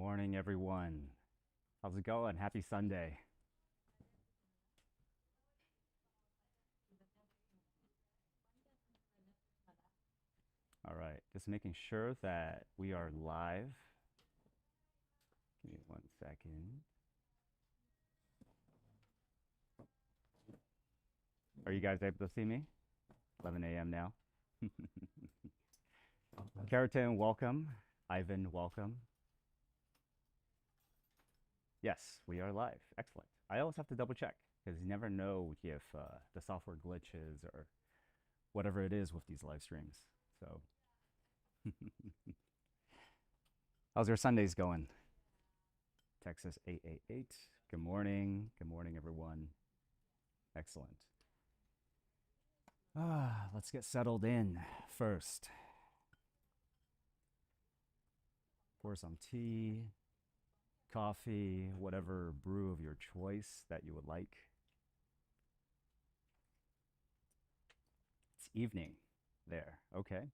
morning, everyone. How's it going? Happy Sunday. All right, just making sure that we are live. Give me 1 second. Are you guys able to see me? 11 a.m. now. Keratin, welcome. Ivan, welcome. Yes, we are live. Excellent. I always have to double check because you never know if the software glitches or whatever it is with these live streams. So, how's your Sundays going? Texas 888. Good morning. Good morning, everyone. Excellent. Let's get settled in first. Pour some tea, coffee, whatever brew of your choice that you would like. It's evening there. Okay.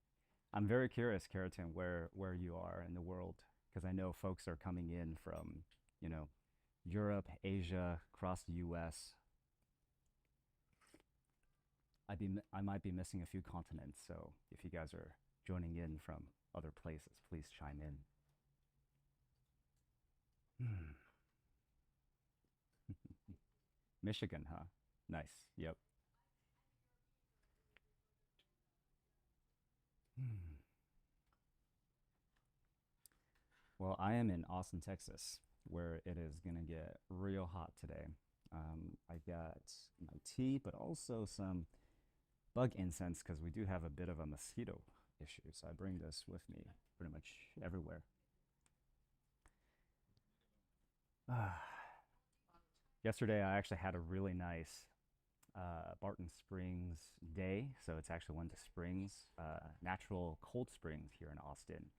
I'm very curious, Keratin, where you are in the world, because I know folks are coming in from, Europe, Asia, across the US. I might be missing a few continents, so if you guys are joining in from other places, please chime in. Michigan, huh? Nice. Yep. Well, I am in Austin, Texas, where it is gonna get real hot today. I got my tea, but also some bug incense because we do have a bit of a mosquito issue. So I bring this with me pretty much everywhere. Yesterday, I actually had a really nice Barton Springs day. So it's actually one of the springs, natural cold springs here in Austin.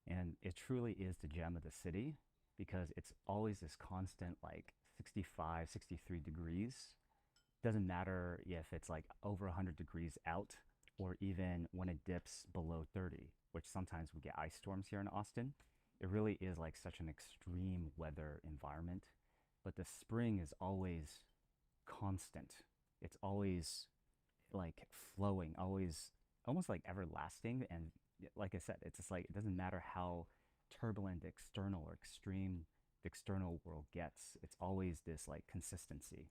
And it truly is the gem of the city because it's always this constant like 65, 63 degrees. Doesn't matter if it's like over 100 degrees out or even when it dips below 30, which sometimes we get ice storms here in Austin. It really is like such an extreme weather environment. But the spring is always constant. It's always like flowing, always almost like everlasting. And like I said, it's just like it doesn't matter how turbulent the external or extreme the external world gets, it's always this like consistency.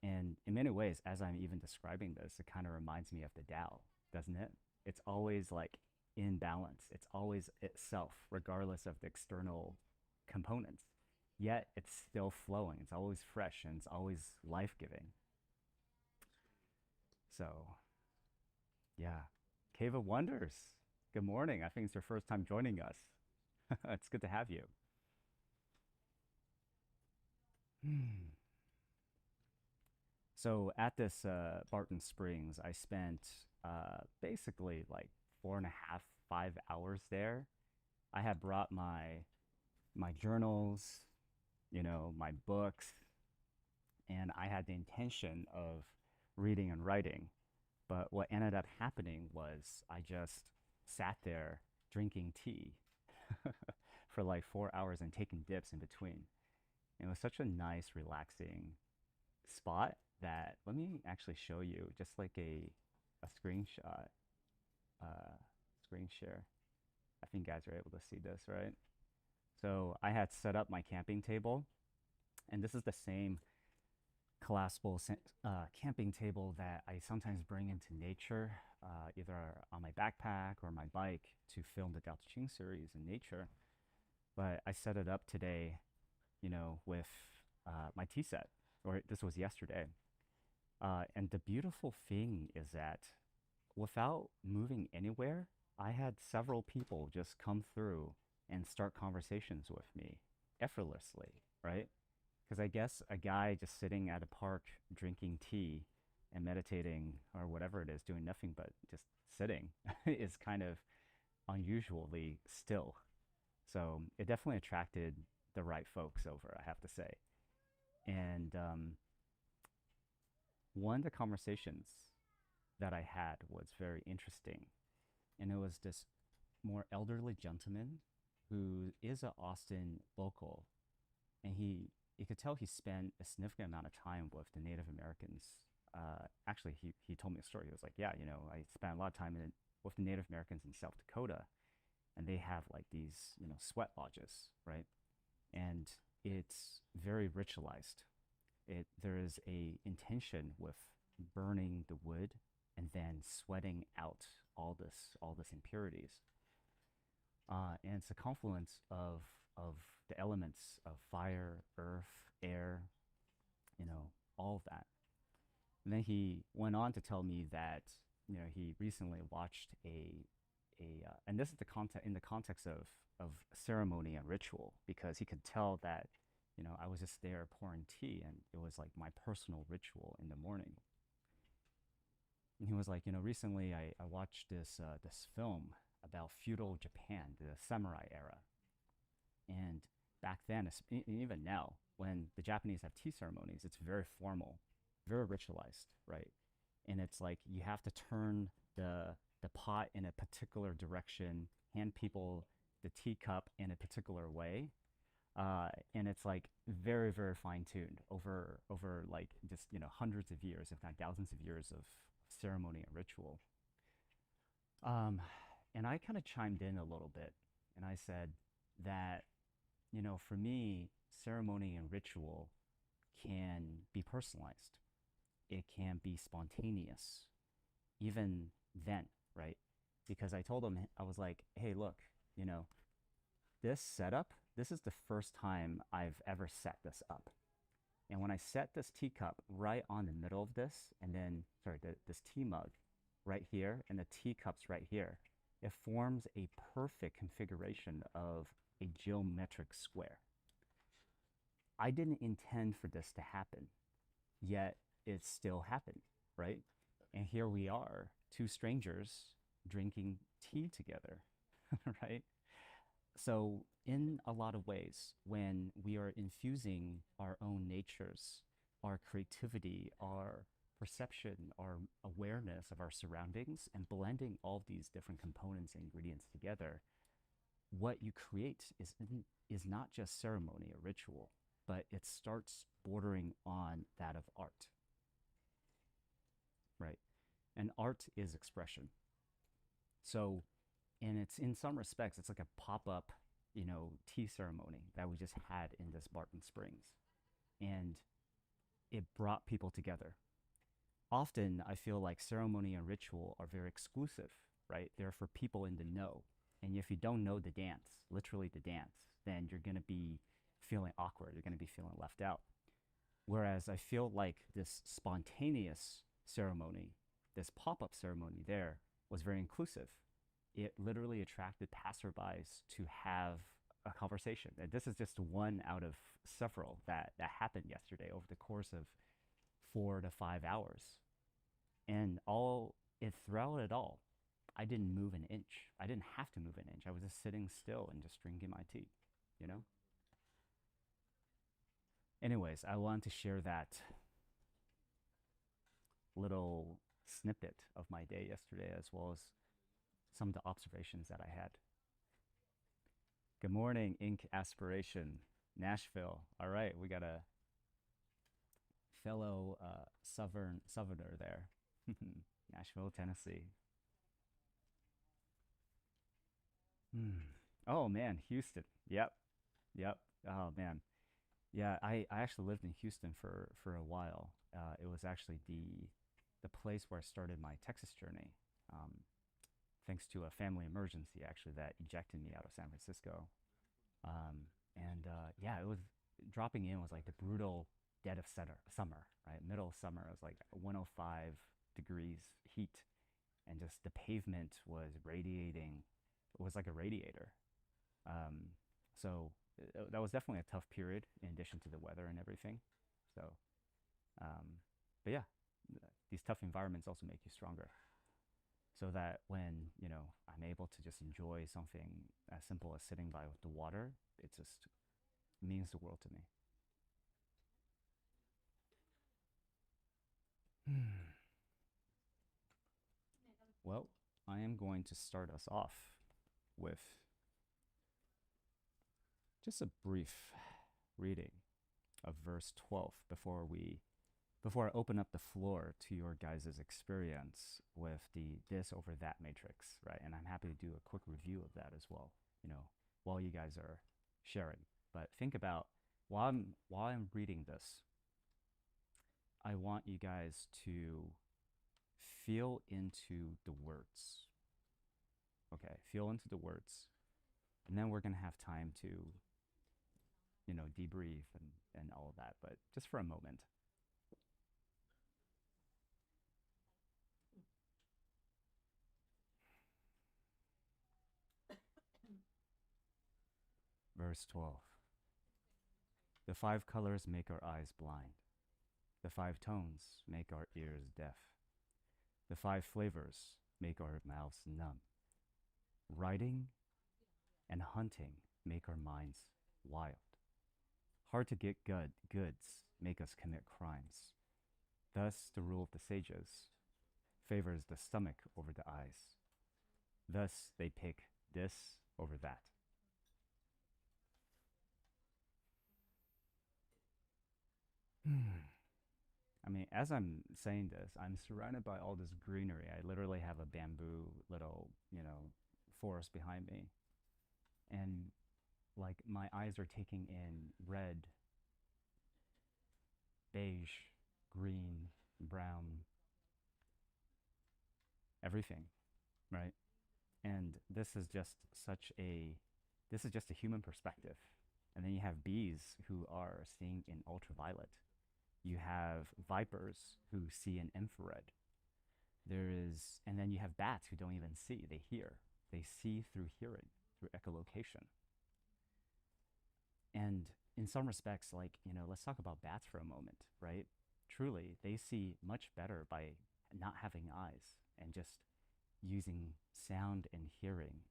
And in many ways, as I'm even describing this, it kind of reminds me of the Tao, doesn't it? It's always like in balance. It's always itself, regardless of the external components. Yet it's still flowing. It's always fresh and it's always life giving. So, yeah. Cave of Wonders. Good morning. I think it's your first time joining us. It's good to have you. So at this Barton Springs, I spent basically like 4.5, 5 hours there. I had brought my journals, my books, and I had the intention of reading and writing. But what ended up happening was I just sat there drinking tea for like 4 hours and taking dips in between. It was such a nice, relaxing spot that let me actually show you just like a screenshot, screen share. I think you guys are able to see this, right? So I had set up my camping table, and this is the same collapsible camping table that I sometimes bring into nature, either on my backpack or my bike to film the Tao Te Ching series in nature. But I set it up today, with my tea set, or this was yesterday. And the beautiful thing is that without moving anywhere, I had several people just come through and start conversations with me effortlessly, right? Because I guess a guy just sitting at a park drinking tea and meditating or whatever it is, doing nothing but just sitting is kind of unusually still. So it definitely attracted the right folks over, I have to say. And one of the conversations that I had was very interesting. And it was this more elderly gentleman who is a Austin local, and you could tell he spent a significant amount of time with the Native Americans. Actually, he told me a story. He was like, yeah, I spent a lot of time with the Native Americans in South Dakota, and they have like these, sweat lodges, right? And it's very ritualized. There is a intention with burning the wood and then sweating out all this impurities. And it's a confluence of the elements of fire, earth, air, all of that. And then he went on to tell me that he recently watched and this is in the context of ceremony and ritual, because he could tell that I was just there pouring tea, and it was like my personal ritual in the morning. And he was like, recently I watched this film about feudal Japan, the samurai era. And back then, even now, when the Japanese have tea ceremonies, it's very formal, very ritualized, right? And it's like you have to turn the pot in a particular direction, hand people the teacup in a particular way. And it's like very, very fine tuned over like just hundreds of years, if not thousands of years of ceremony and ritual. And I kind of chimed in a little bit, and I said that for me, ceremony and ritual can be personalized. It can be spontaneous, even then, right? Because I told him, I was like, hey, look, this setup, this is the first time I've ever set this up. And when I set this teacup right on the middle of this, and then, sorry, this tea mug right here, and the teacups right here, it forms a perfect configuration of a geometric square. I didn't intend for this to happen, yet it still happened, right? And here we are, two strangers drinking tea together, right? So, in a lot of ways, when we are infusing our own natures, our creativity, our perception, our awareness of our surroundings, and blending all these different components and ingredients together, what you create is not just ceremony or ritual, but it starts bordering on that of art, right? And art is expression. So, and it's in some respects, it's like a pop-up, tea ceremony that we just had in this Barton Springs. And it brought people together. Often, I feel like ceremony and ritual are very exclusive, right? They're for people in the know. And if you don't know the dance, literally the dance, then you're going to be feeling awkward. You're going to be feeling left out. Whereas I feel like this spontaneous ceremony, this pop-up ceremony there, was very inclusive. It literally attracted passerbys to have a conversation. And this is just one out of several that happened yesterday over the course of 4 to 5 hours. And throughout it all, I didn't move an inch. I didn't have to move an inch. I was just sitting still and just drinking my tea, Anyways, I wanted to share that little snippet of my day yesterday, as well as some of the observations that I had. Good morning, Ink Aspiration, Nashville. All right, we got a fellow southerner there. Nashville, Tennessee. Oh man, Houston. Yep. Oh man. Yeah, I actually lived in Houston for a while. It was actually the place where I started my Texas journey. Thanks to a family emergency, actually, that ejected me out of San Francisco. Yeah, it was dropping in was like the brutal dead of summer, right? Middle of summer, it was like 105 degrees heat, and just the pavement was radiating. It was like a radiator. So that was definitely a tough period, in addition to the weather and everything. So, but yeah, these tough environments also make you stronger. So that when, I'm able to just enjoy something as simple as sitting by the water, it just means the world to me. Well, I am going to start us off with just a brief reading of verse 12 before I open up the floor to your guys' experience with the this over that matrix, right? And I'm happy to do a quick review of that as well, while you guys are sharing. But think about while I'm reading this, I want you guys to feel into the words. Okay, feel into the words. And then we're going to have time to, debrief and all of that. But just for a moment. Verse 12. The 5 colors make our eyes blind. The 5 tones make our ears deaf. The 5 flavors make our mouths numb. Riding and hunting make our minds wild. Hard to get goods make us commit crimes. Thus, the rule of the sages favors the stomach over the eyes. Thus, they pick this over that. I mean, as I'm saying this, I'm surrounded by all this greenery. I literally have a bamboo little, forest behind me. And like my eyes are taking in red, beige, green, brown, everything, right? And this is just a human perspective. And then you have bees who are seeing in ultraviolet. You have vipers who see in infrared. And then you have bats who don't even see, they hear. They see through hearing, through echolocation. And in some respects, let's talk about bats for a moment, right? Truly, they see much better by not having eyes and just using sound and hearing,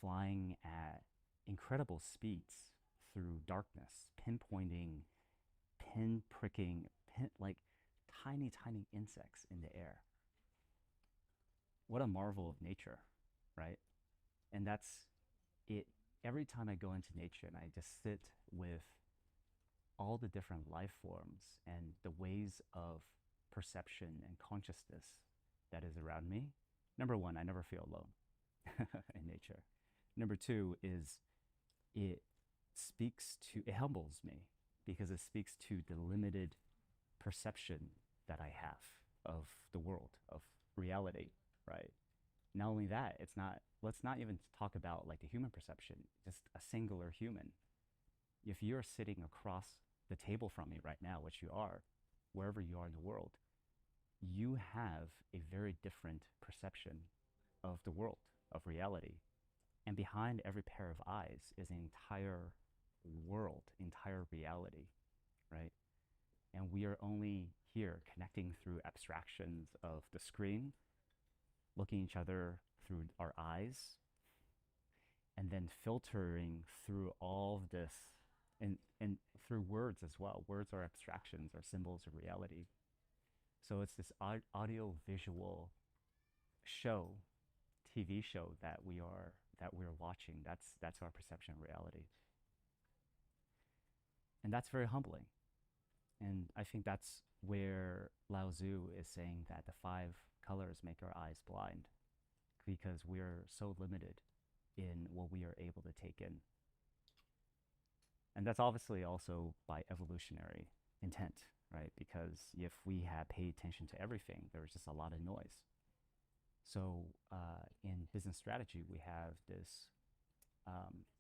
flying at incredible speeds through darkness, pinpricking, like tiny, tiny insects in the air. What a marvel of nature, right? And that's it. Every time I go into nature and I just sit with all the different life forms and the ways of perception and consciousness that is around me, number one, I never feel alone in nature. Number two is it humbles me because it speaks to the limited perception that I have of the world, of reality, right? Not only that, let's not even talk about like the human perception, just a singular human. If you're sitting across the table from me right now, which you are, wherever you are in the world, you have a very different perception of the world, of reality. And behind every pair of eyes is an entire world, entire reality, right? And we are only here connecting through abstractions of the screen, looking each other through our eyes, and then filtering through all of this and through words as well. Words are abstractions, are symbols of reality. So it's this audio visual show, TV show that we're watching. That's our perception of reality. And that's very humbling. And I think that's where Lao Tzu is saying that the 5 colors make our eyes blind because we're so limited in what we are able to take in. And that's obviously also by evolutionary intent, right? Because if we had paid attention to everything, there was just a lot of noise. So in business strategy, we have this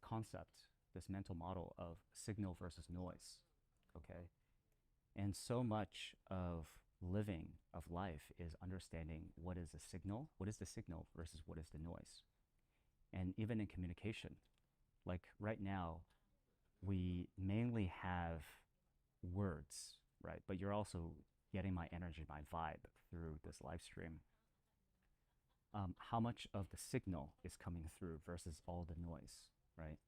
concept, this mental model of signal versus noise, okay? And so much of living, of life, is understanding what is the signal versus what is the noise. And even in communication, like right now, we mainly have words, right? But you're also getting my energy, my vibe through this live stream. How much of the signal is coming through versus all the noise, right?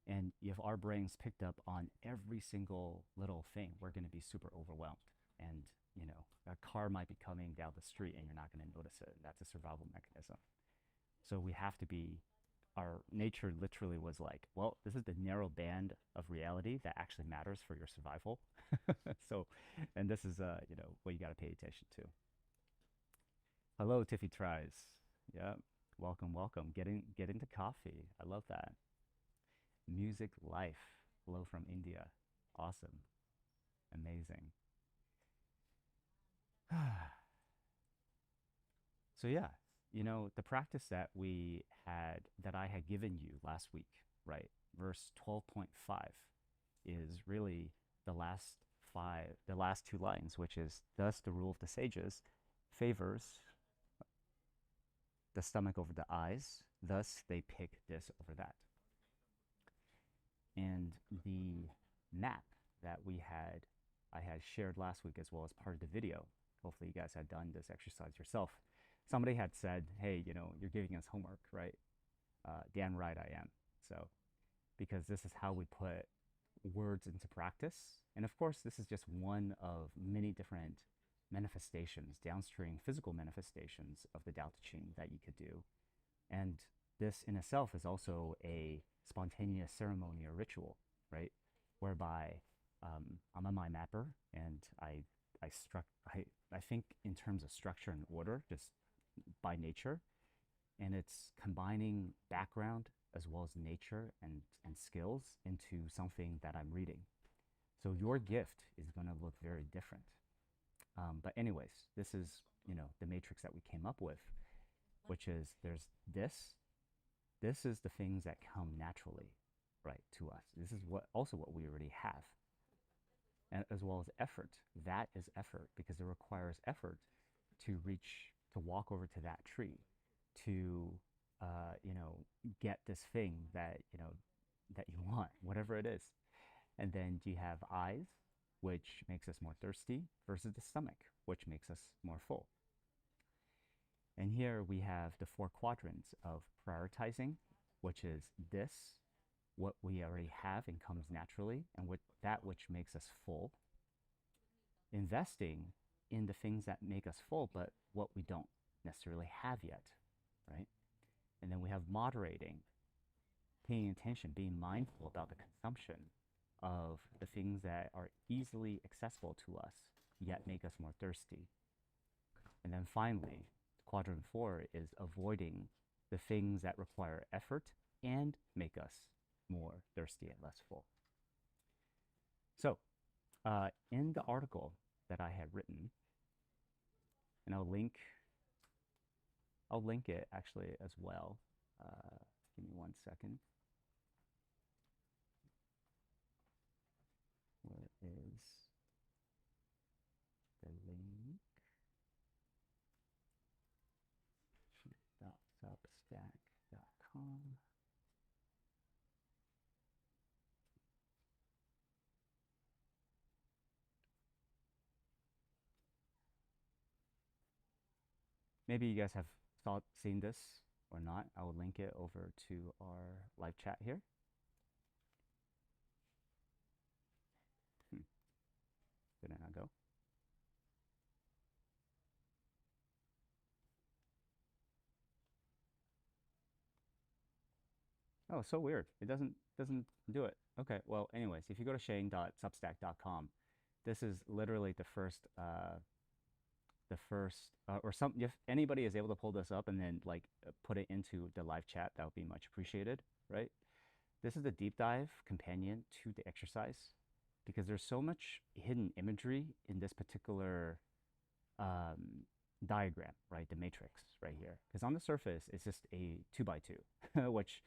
And if our brains picked up on every single little thing, we're going to be super overwhelmed. And, a car might be coming down the street and you're not going to notice it. That's a survival mechanism. So we have to be our nature literally was like, well, this is the narrow band of reality that actually matters for your survival. So, and this is what you got to pay attention to. Hello, Tiffy Tries. Yeah, welcome, welcome. Get into coffee. I love that. Music life. Hello from India. Awesome. Amazing. So yeah, the practice that I had given you last week, right? Verse 12.5 is really the last two lines, which is, thus the rule of the sages favors the stomach over the eyes, thus they pick this over that. And the map that I had shared last week as well as part of the video. Hopefully you guys had done this exercise yourself. Somebody had said, hey, you're giving us homework, right? Damn right I am. So, because this is how we put words into practice. And of course, this is just one of many different manifestations, downstream physical manifestations of the Tao Te Ching that you could do. And this in itself is also a spontaneous ceremony or ritual, right? Whereby I'm a mind mapper, and I think in terms of structure and order, just by nature, and it's combining background as well as nature and skills into something that I'm reading. So your gift is going to look very different. But anyways, this is the matrix that we came up with, which is there's this. This is the things that come naturally, right, to us. This is what we already have, and as well as effort. That is effort, because it requires effort to walk over to that tree, to get this thing that you want, whatever it is. And then you have eyes, which makes us more thirsty, versus the stomach, which makes us more full. And here we have the four quadrants of prioritizing, which is this, what we already have and comes naturally, and that which makes us full. Investing in the things that make us full, but what we don't necessarily have yet, right? And then we have moderating, paying attention, being mindful about the consumption of the things that are easily accessible to us, yet make us more thirsty. And then finally, quadrant 4 is avoiding the things that require effort and make us more thirsty and less full. So, in the article that I had written, and I'll link it actually as well. Give me 1 second. Where is the link? Substack.com. Maybe you guys have seen this or not. I will link it over to our live chat here. Did it not go? Oh, so weird. It doesn't do it. Okay. Well, anyways, if you go to shane.substack.com, this is literally the first or some, if anybody is able to pull this up and then like put it into the live chat, that would be much appreciated, right? This is a deep dive companion to the exercise, because there's so much hidden imagery in this particular diagram, right? The matrix right here. Because on the surface, it's just a 2x2, which,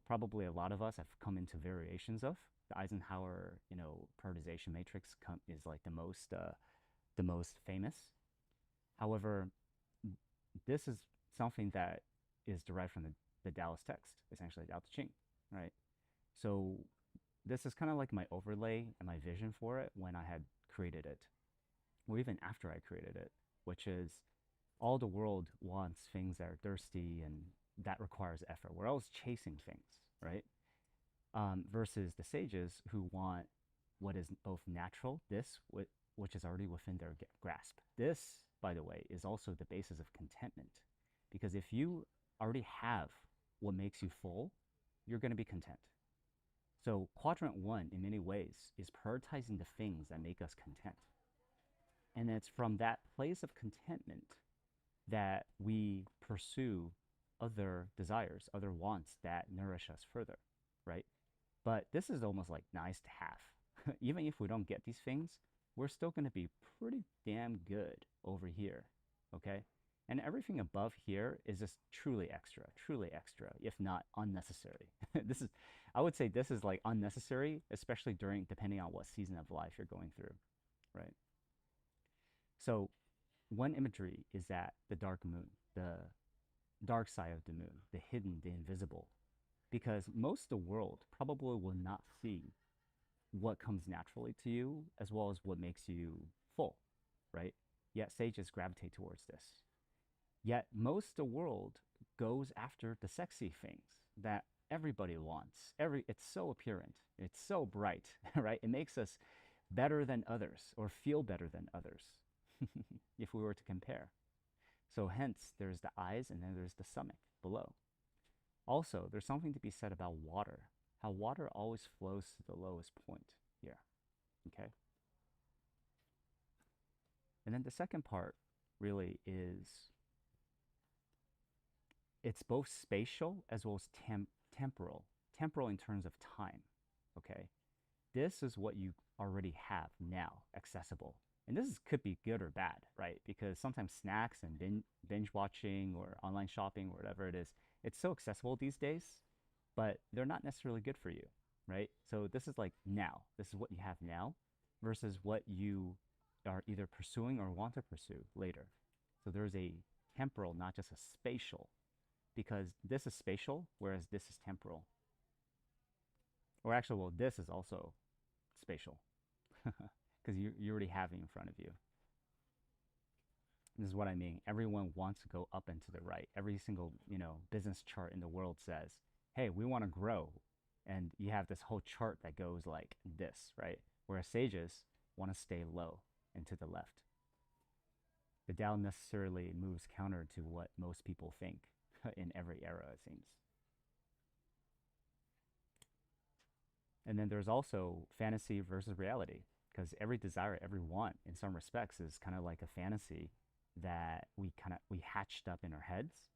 probably a lot of us have come into variations of. The Eisenhower, prioritization matrix is like the most famous. However, this is something that is derived from the Taoist text, essentially Tao Te Ching, right? So this is kind of like my overlay and my vision for it when I had created it, or even after I created it, which is all the world wants things that are thirsty and that requires effort. We're always chasing things, right? Versus the sages who want what is both natural, which is already within their grasp. This, by the way, is also the basis of contentment. Because if you already have what makes you full, you're going to be content. So, quadrant one, in many ways, is prioritizing the things that make us content. And it's from that place of contentment that we pursue other desires, other wants that nourish us further, right? But this is almost like nice to have. Even if we don't get these things, we're still going to be pretty damn good over here, okay? And everything above here is just truly extra, if not unnecessary. This is, I would say this is like unnecessary, especially depending on what season of life you're going through, right? So one imagery is that the dark moon, the dark side of the moon, the hidden, the invisible, because most of the world probably will not see what comes naturally to you as well as what makes you full, right? Yet sages gravitate towards this. Yet most of the world goes after the sexy things that everybody wants. It's so apparent, it's so bright, right? It makes us better than others or feel better than others if we were to compare. So hence there's the eyes and then there's the stomach below. Also, there's something to be said about water, how water always flows to the lowest point here, okay? And then the second part really is it's both spatial as well as temporal. Temporal in terms of time, okay? This is what you already have now accessible. And this could be good or bad, right? Because sometimes snacks and binge watching or online shopping or whatever it is, it's so accessible these days, but they're not necessarily good for you, right? So this is like now. This is what you have now versus what you are either pursuing or want to pursue later. So there's a temporal, not just a spatial, because this is spatial, whereas this is temporal. Or actually, well, this is also spatial because you already have it in front of you. This is what I mean. Everyone wants to go up and to the right. Every single, business chart in the world says, hey, we want to grow. And you have this whole chart that goes like this, right? Whereas sages want to stay low and to the left. The Tao necessarily moves counter to what most people think in every era, it seems. And then there's also fantasy versus reality, because every desire, every want, in some respects, is kind of like a fantasy that we hatched up in our heads.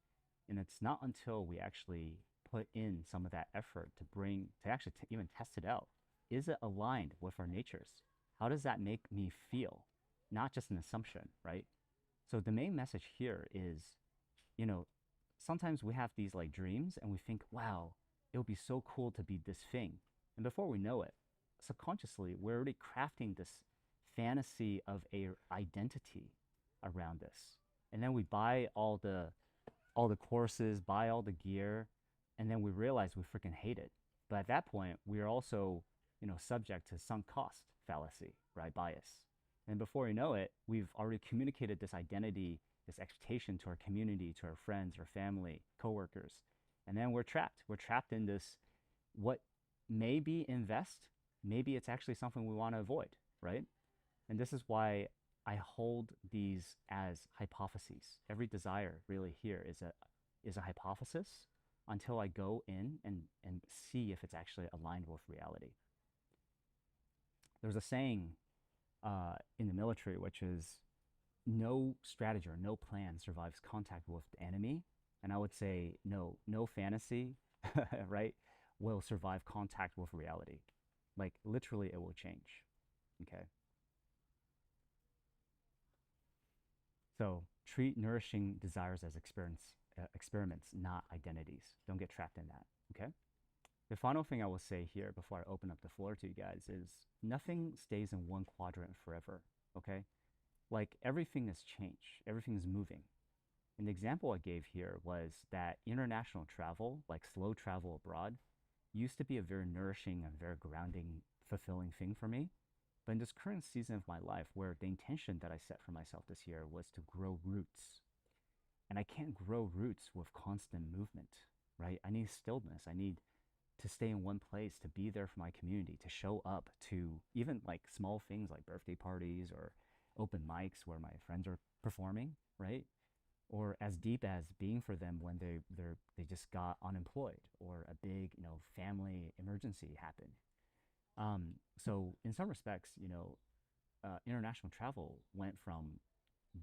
And it's not until we actually put in some of that effort to actually even test it out. Is it aligned with our natures? How does that make me feel? Not just an assumption, right? So the main message here is, sometimes we have these like dreams and we think, wow, it would be so cool to be this thing. And before we know it, subconsciously, we're already crafting this fantasy of a identity around this. And then we buy all the courses, buy all the gear, and then we realize we freaking hate it. But at that point, we are also, subject to sunk cost fallacy, right? Bias. And before we know it, we've already communicated this identity, this expectation to our community, to our friends, our family, coworkers. And then we're trapped. We're trapped in this, what maybe invest, maybe it's actually something we want to avoid, right? And this is why I hold these as hypotheses. Every desire really here is a hypothesis until I go in and see if it's actually aligned with reality. There's a saying in the military, which is no strategy or no plan survives contact with the enemy. And I would say no fantasy, right, will survive contact with reality. Like literally it will change, okay? So treat nourishing desires as experiments, not identities. Don't get trapped in that, okay? The final thing I will say here before I open up the floor to you guys is nothing stays in one quadrant forever, okay? Like everything has changed, everything is moving. And the example I gave here was that international travel, like slow travel abroad, used to be a very nourishing and very grounding, fulfilling thing for me. But in this current season of my life, where the intention that I set for myself this year was to grow roots, and I can't grow roots with constant movement, right? I need stillness. I need to stay in one place, to be there for my community, to show up to even like small things like birthday parties or open mics where my friends are performing, right? or as deep as being for them when they just got unemployed or a big, family emergency happened. So in some respects, international travel went from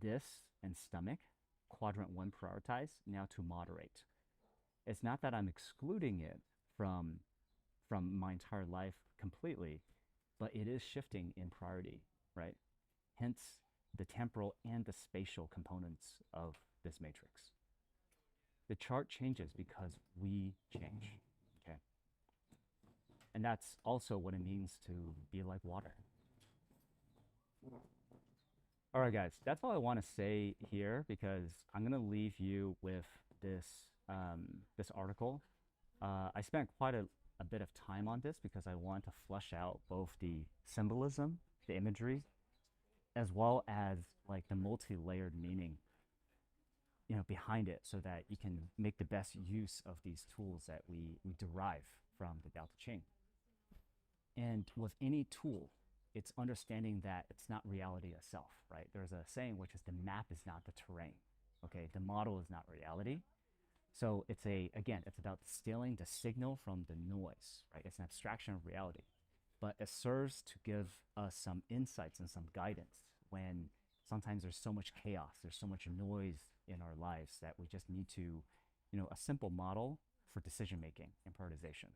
this and stomach, quadrant one prioritize, now to moderate. It's not that I'm excluding it from my entire life completely, but it is shifting in priority, right? Hence the temporal and the spatial components of this matrix. The chart changes because we change, okay? And that's also what it means to be like water. All right, guys, that's all I want to say here because I'm gonna leave you with this this article. I spent quite a bit of time on this because I want to flesh out both the symbolism, the imagery, as well as like the multi-layered meaning, behind it, so that you can make the best use of these tools that we derive from the Tao Te Ching. And with any tool, it's understanding that it's not reality itself, right? There's a saying which is the map is not the terrain, okay? The model is not reality. So it's about distilling the signal from the noise, right? It's an abstraction of reality, but it serves to give us some insights and some guidance when sometimes there's so much chaos, there's so much noise in our lives that we just need to, a simple model for decision making and prioritization.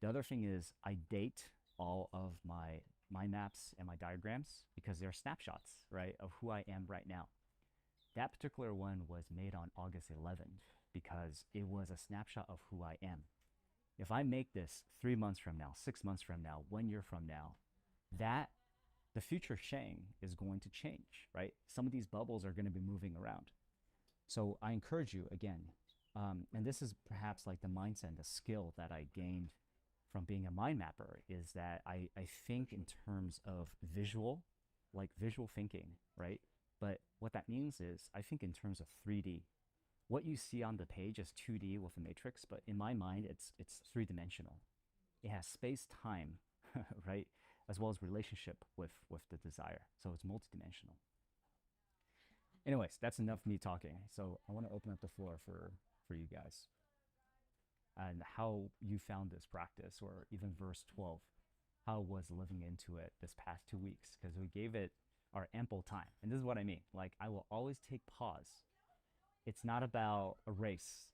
The other thing is I date all of my mind maps and my diagrams because they're snapshots, right, of who I am right now. That particular one was made on August 11th because it was a snapshot of who I am. If I make this 3 months from now, 6 months from now, 1 year from now, that the future Ching is going to change, right? Some of these bubbles are going to be moving around. So I encourage you again, and this is perhaps like the mindset and the skill that I gained from being a mind mapper, is that I think in terms of visual, like visual thinking, right? But what that means is I think in terms of 3D. What you see on the page is 2D with a matrix, but in my mind, it's three-dimensional. It has space, time, right, as well as relationship with the desire. So it's multidimensional. Anyways, that's enough me talking. So I want to open up the floor for you guys and how you found this practice, or even verse 12, how was living into it this past 2 weeks, because we gave it our ample time. And this is what I mean. Like, I will always take pause. It's not about a race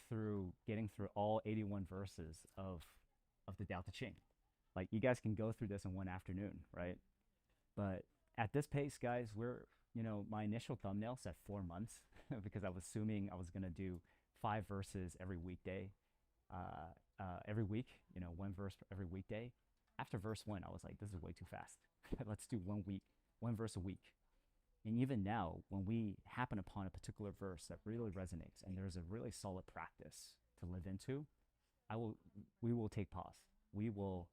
through getting through all 81 verses of the Tao Te Ching. Like, you guys can go through this in one afternoon, right? But at this pace, guys, my initial thumbnail said 4 months because I was assuming I was going to do 5 verses every weekday, every week, 1 verse every weekday. After verse 1, I was like, this is way too fast. Let's do 1 verse a week. And even now, when we happen upon a particular verse that really resonates and there's a really solid practice to live into, we will take pause. We will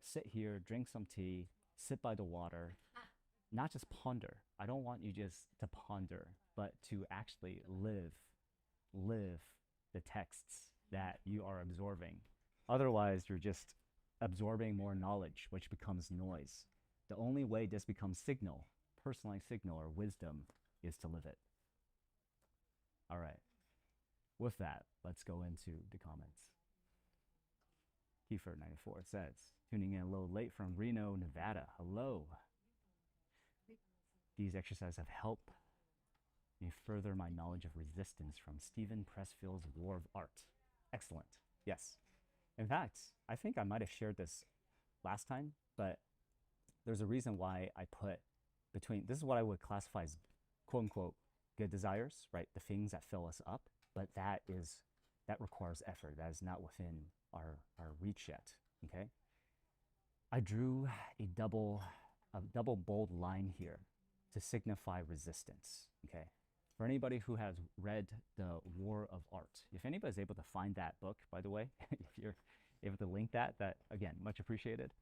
sit here, drink some tea, sit by the water, not just ponder. I don't want you just to ponder, but to actually live the texts that you are absorbing. Otherwise, you're just absorbing more knowledge, which becomes noise. The only way this becomes signal, personalized signal or wisdom, is to live it. All right. With that, let's go into the comments. Kiefer94 says, tuning in a little late from Reno, Nevada. Hello. These exercises have helped me further my knowledge of resistance from Stephen Pressfield's War of Art. Excellent. Yes. In fact, I think I might have shared this last time, but there's a reason why I put this is what I would classify as quote unquote good desires, right? The things that fill us up, but that requires effort. That is not within our reach yet, okay? I drew a double bold line here to signify resistance, okay? For anybody who has read The War of Art, if anybody's able to find that book, by the way, if you're able to link that again, much appreciated.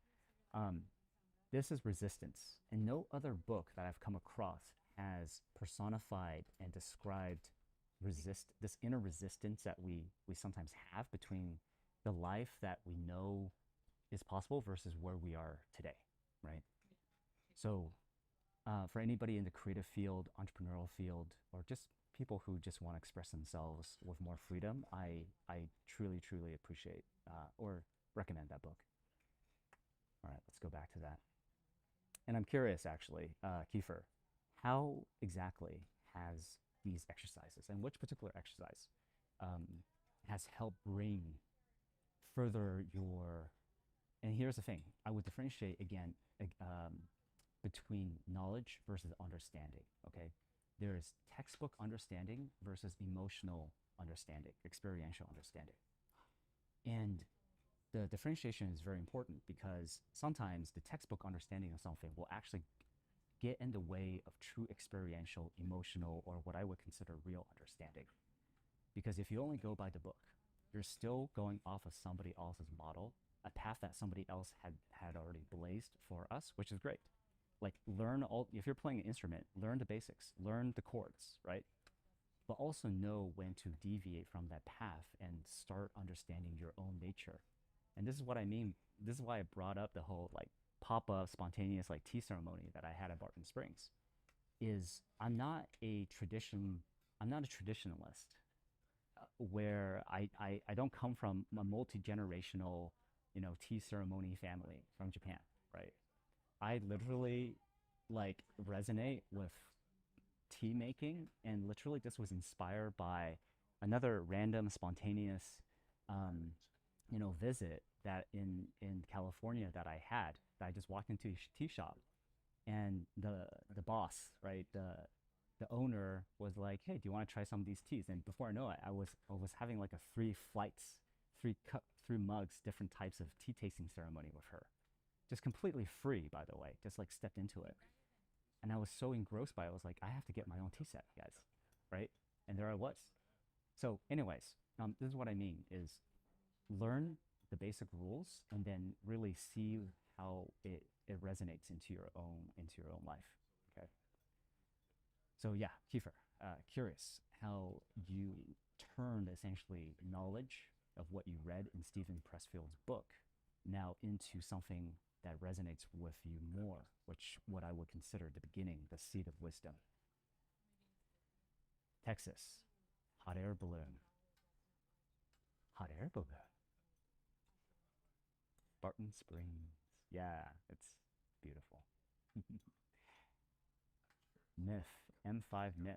This is resistance, and no other book that I've come across has personified and described this inner resistance that we sometimes have between the life that we know is possible versus where we are today, right? So for anybody in the creative field, entrepreneurial field, or just people who just want to express themselves with more freedom, I truly, truly appreciate or recommend that book. All right, let's go back to that. And I'm curious, actually, Kiefer, how exactly has these exercises and which particular exercise um, has helped bring further your. And here's the thing, I would differentiate again between knowledge versus understanding. Okay, there's textbook understanding versus emotional understanding, experiential understanding. And the differentiation is very important because sometimes the textbook understanding of something will actually get in the way of true experiential, emotional, or what I would consider real understanding. Because if you only go by the book, you're still going off of somebody else's model, a path that somebody else had already blazed for us, which is great. Like learn all, if you're playing an instrument, learn the basics, learn the chords, right? But also know when to deviate from that path and start understanding your own nature. And this is what I mean. This is why I brought up the whole like pop-up spontaneous like tea ceremony that I had at Barton Springs. Is I'm not a traditionalist where I don't come from a multi-generational, tea ceremony family from Japan, right? I literally like resonate with tea making and literally just was inspired by another random spontaneous um, visit that in California that I had that I just walked into a tea shop and the boss, right, the owner was like, "Hey, do you want to try some of these teas?" And before I know it, I was having like a three mugs, different types of tea tasting ceremony with her, just completely free, by the way, just like stepped into it. And I was so engrossed by it, I was like, I have to get my own tea set, guys, right? And there I was. So, anyways, this is what I mean: is learn the basic rules and then really see how it resonates into your own life. Okay. So yeah, Kiefer, curious how you turned essentially knowledge of what you read in Stephen Pressfield's book now into something that resonates with you more, which what I would consider the beginning, the seed of wisdom. Texas, hot air balloon, hot air balloon, Barton Springs. Yeah, it's beautiful. Myth, M5 Myth.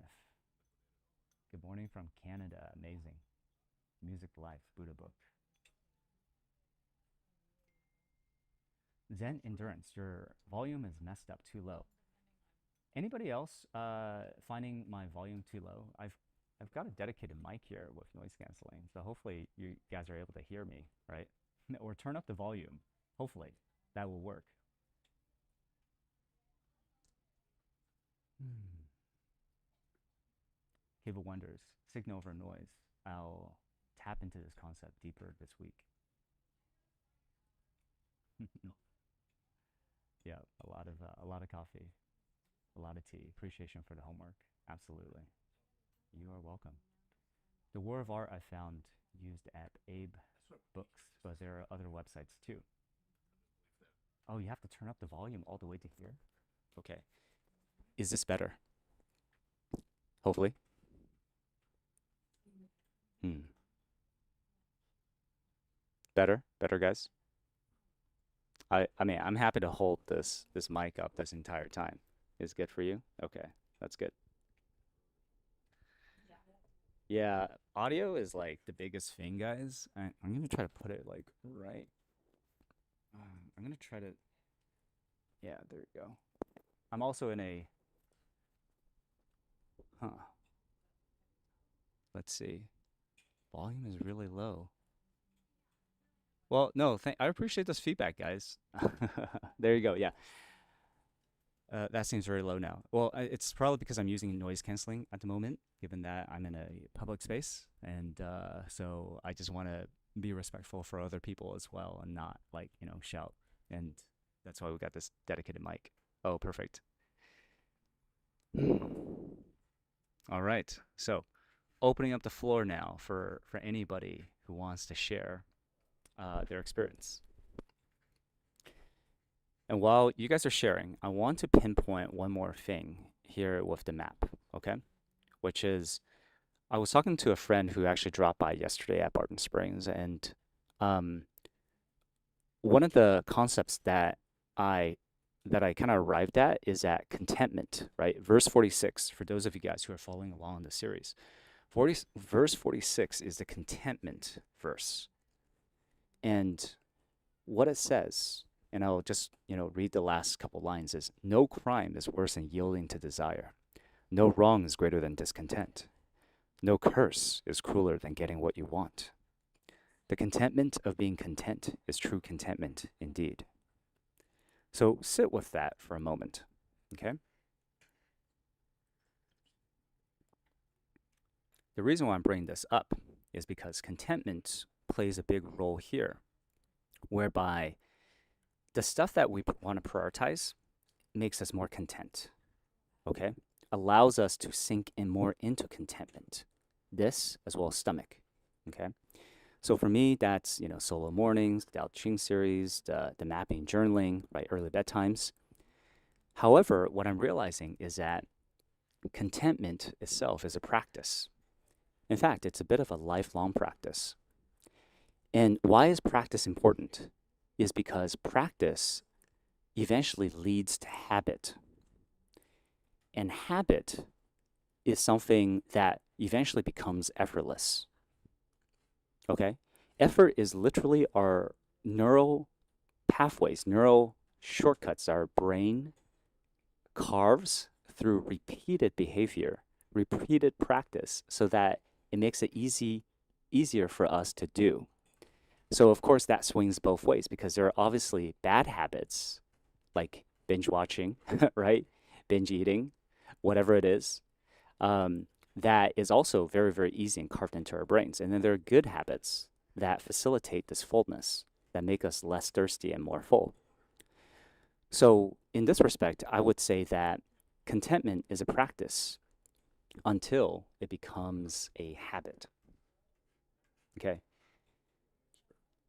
Good morning from Canada. Amazing. Music Life, Buddha book. Zen Endurance, your volume is messed up too low. Anybody else finding my volume too low? I've got a dedicated mic here with noise canceling, so hopefully you guys are able to hear me, right? Or turn up the volume. Hopefully that will work. Hmm. Cave of Wonders, signal over noise. I'll tap into this concept deeper this week. Yeah, a lot of coffee, a lot of tea. Appreciation for the homework. Absolutely. You are welcome. The War of Art I found used at Abe Books, but there are other websites too. Oh, you have to turn up the volume all the way to here? Okay. Is this better? Hopefully. Hmm. Better? Better, guys? I mean, I'm happy to hold this mic up this entire time. Is good for you? Okay. That's good. Yeah, audio is like the biggest thing, guys. I'm gonna try to put it like right. I'm gonna try to. Yeah, there you go. I'm also in a. Huh. Let's see. Volume is really low. Well, no, I appreciate this feedback, guys. There you go. Yeah. That seems very low now. Well, it's probably because I'm using noise canceling at the moment, given that I'm in a public space, and so I just want to be respectful for other people as well, and not like shout. And that's why we got this dedicated mic. Oh, perfect. All right. So, opening up the floor now for anybody who wants to share their experience. And while you guys are sharing, I want to pinpoint one more thing here with the map, okay? Which is, I was talking to a friend who actually dropped by yesterday at Barton Springs, and um, one of the concepts that I kind of arrived at is at contentment, right? Verse 46, for those of you guys who are following along in the series. Verse 46 is the contentment verse. And what it says, and I'll just, read the last couple lines, is no crime is worse than yielding to desire. No wrong is greater than discontent. No curse is crueler than getting what you want. The contentment of being content is true contentment indeed. So sit with that for a moment, okay? The reason why I'm bringing this up is because contentment plays a big role here, whereby the stuff that we want to prioritize makes us more content, okay? Allows us to sink in more into contentment. This as well as stomach, okay? So for me, that's, solo mornings, the Ching series, the mapping journaling, right, early bedtimes. However, what I'm realizing is that contentment itself is a practice. In fact, it's a bit of a lifelong practice. And why is practice important? Is because practice eventually leads to habit. And habit is something that eventually becomes effortless. Okay? Effort is literally our neural pathways, neural shortcuts our brain carves through repeated behavior, repeated practice, so that it makes it easier for us to do. So of course that swings both ways, because there are obviously bad habits like binge watching, right? Binge eating, whatever it is, that is also very, very easy and carved into our brains. And then there are good habits that facilitate this fullness, that make us less thirsty and more full. So in this respect, I would say that contentment is a practice until it becomes a habit. Okay?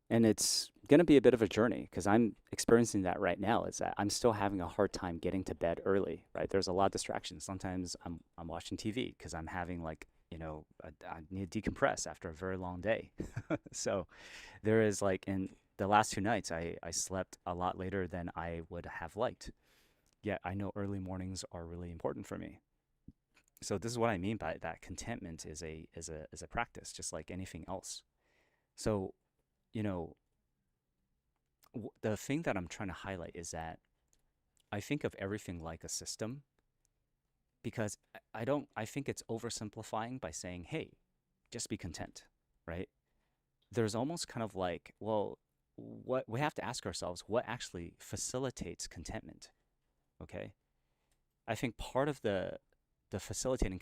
And it's going to be a bit of a journey, because I'm experiencing that right now, is that I'm still having a hard time getting to bed early, right? There's a lot of distractions. Sometimes I'm watching TV because I'm having I need to decompress after a very long day. So there is in the last 2 nights, I slept a lot later than I would have liked. Yet I know early mornings are really important for me. So this is what I mean by that. Contentment is a practice, just like anything else. So, you know, the thing that I'm trying to highlight is that I think of everything like a system, because I think it's oversimplifying by saying, hey, just be content, right? There's almost kind of like, well, what we have to ask ourselves, what actually facilitates contentment, okay? I think part of the facilitating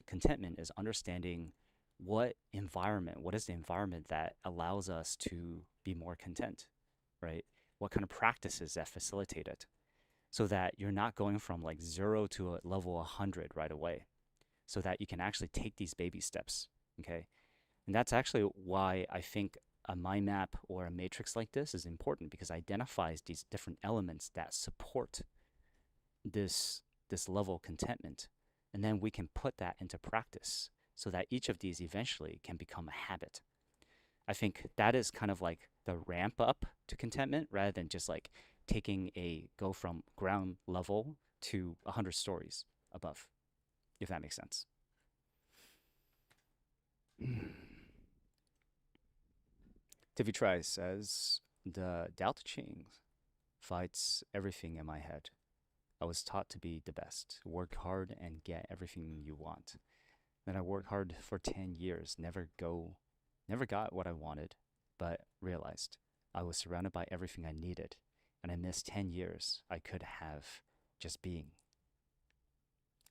contentment is understanding what is the environment that allows us to be more content, right? What kind of practices that facilitate it, so that you're not going from like 0 to a level 100 right away, so that you can actually take these baby steps, okay? And that's actually why I think a mind map or a matrix like this is important, because it identifies these different elements that support this level of contentment. And then we can put that into practice so that each of these eventually can become a habit. I think that is kind of like the ramp up to contentment, rather than just like go from ground level to 100 stories above, if that makes sense. Tiffy Tries says, the Tao Te Ching fights everything in my head. I was taught to be the best, work hard and get everything you want. Then I worked hard for 10 years, never got what I wanted, but realized I was surrounded by everything I needed, and I missed 10 years I could have just being.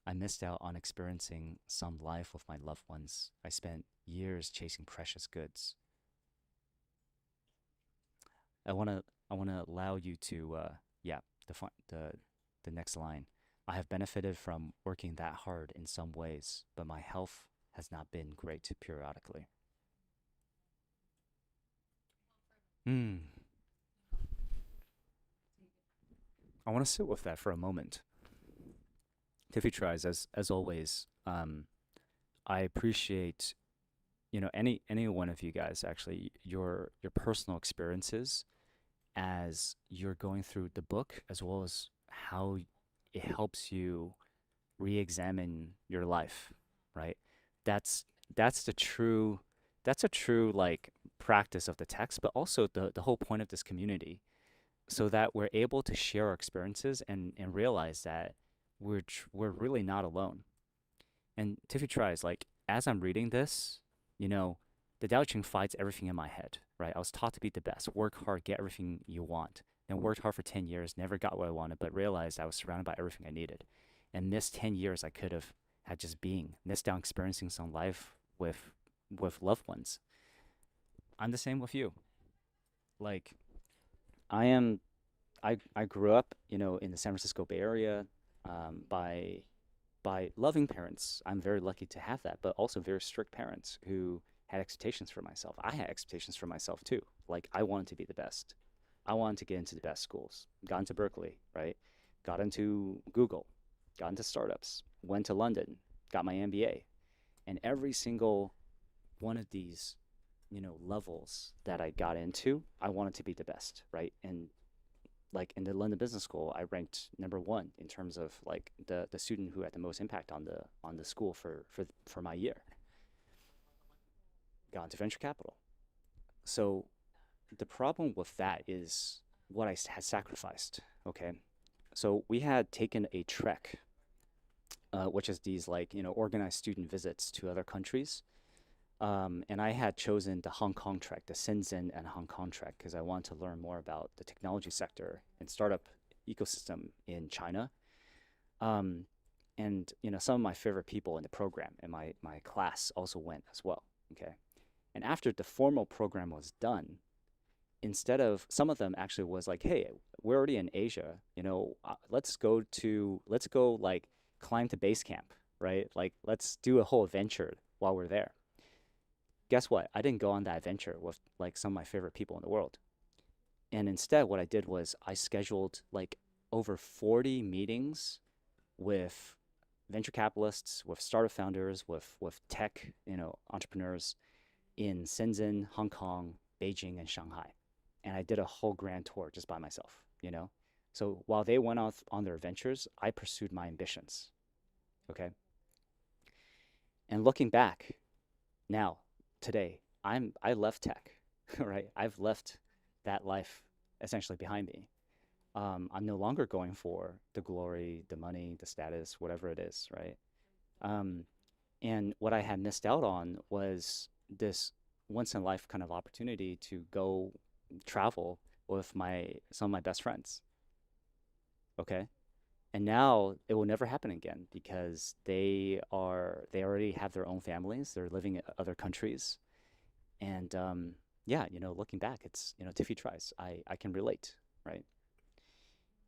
I missed out on experiencing some life with my loved ones. I spent years chasing precious goods. I want to allow you to the next line. I have benefited from working that hard in some ways, but my health has not been great periodically. Hmm. I want to sit with that for a moment. Tiffy tries, as always. I appreciate, any one of you guys actually, your personal experiences as you're going through the book, as well as how it helps you re-examine your life, right? That's that's the true that's a true like practice of the text, but also the whole point of this community, so that we're able to share our experiences and realize that we're really not alone. And Tiffy tries, like, as I'm reading this, you know, the Tao Ching fights everything in my head, right? I was taught to be the best, work hard, get everything you want. Then worked hard for 10 years, never got what I wanted, but realized I was surrounded by everything I needed. And missed 10 years I could have had just being, missed out experiencing some life with loved ones. I'm the same with you. Like, I am I grew up, in the San Francisco Bay Area, by loving parents. I'm very lucky to have that, but also very strict parents who had expectations for myself. I had expectations for myself too. Like, I wanted to be the best. I wanted to get into the best schools. Got into Berkeley, right? Got into Google, got into startups, went to London, got my MBA. And every single one of these, levels that I got into, I wanted to be the best, right? And like in the London Business School, I ranked number one in terms of like the student who had the most impact on the school for my year. Got into venture capital. So the problem with that is what I had sacrificed. Okay, so we had taken a trek, which is these like organized student visits to other countries. And I had chosen the Hong Kong trek, the Shenzhen and Hong Kong trek, because I wanted to learn more about the technology sector and startup ecosystem in China. Um, and some of my favorite people in the program and my class also went as well. Okay. And after the formal program was done, instead of some of them actually was like, hey, we're already in Asia, let's go like climb to base camp, right? Like, let's do a whole adventure while we're there. Guess what? I didn't go on that adventure with like some of my favorite people in the world. And instead, what I did was I scheduled like over 40 meetings with venture capitalists, with startup founders, with tech, entrepreneurs in Shenzhen, Hong Kong, Beijing, and Shanghai. And I did a whole grand tour just by myself. So while they went off on their adventures, I pursued my ambitions. Okay. And looking back now, today, I left tech, right? I've left that life essentially behind me. I'm no longer going for the glory, the money, the status, whatever it is, right? Um, and what I had missed out on was this once in a life kind of opportunity to go travel with my some of my best friends. Okay. And now it will never happen again because they already have their own families. They're living in other countries. And yeah, looking back, it's, Tiffy tries. I can relate, right?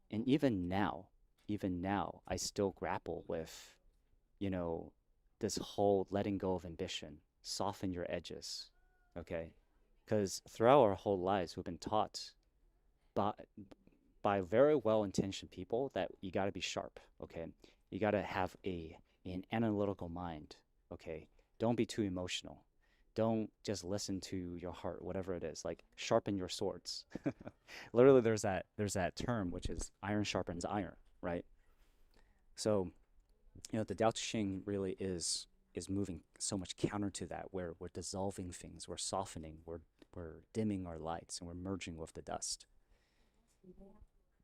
And even now, I still grapple with, you know, this whole letting go of ambition, soften your edges, okay? Because throughout our whole lives, we've been taught by very well-intentioned people that you got to be sharp, okay? You got to have an analytical mind, okay? Don't be too emotional. Don't just listen to your heart, whatever it is. Like, sharpen your swords. Literally, there's that term which is iron sharpens iron, right? So, the Tao Te Ching really is moving so much counter to that, where we're dissolving things, we're softening, we're dimming our lights, and we're merging with the dust.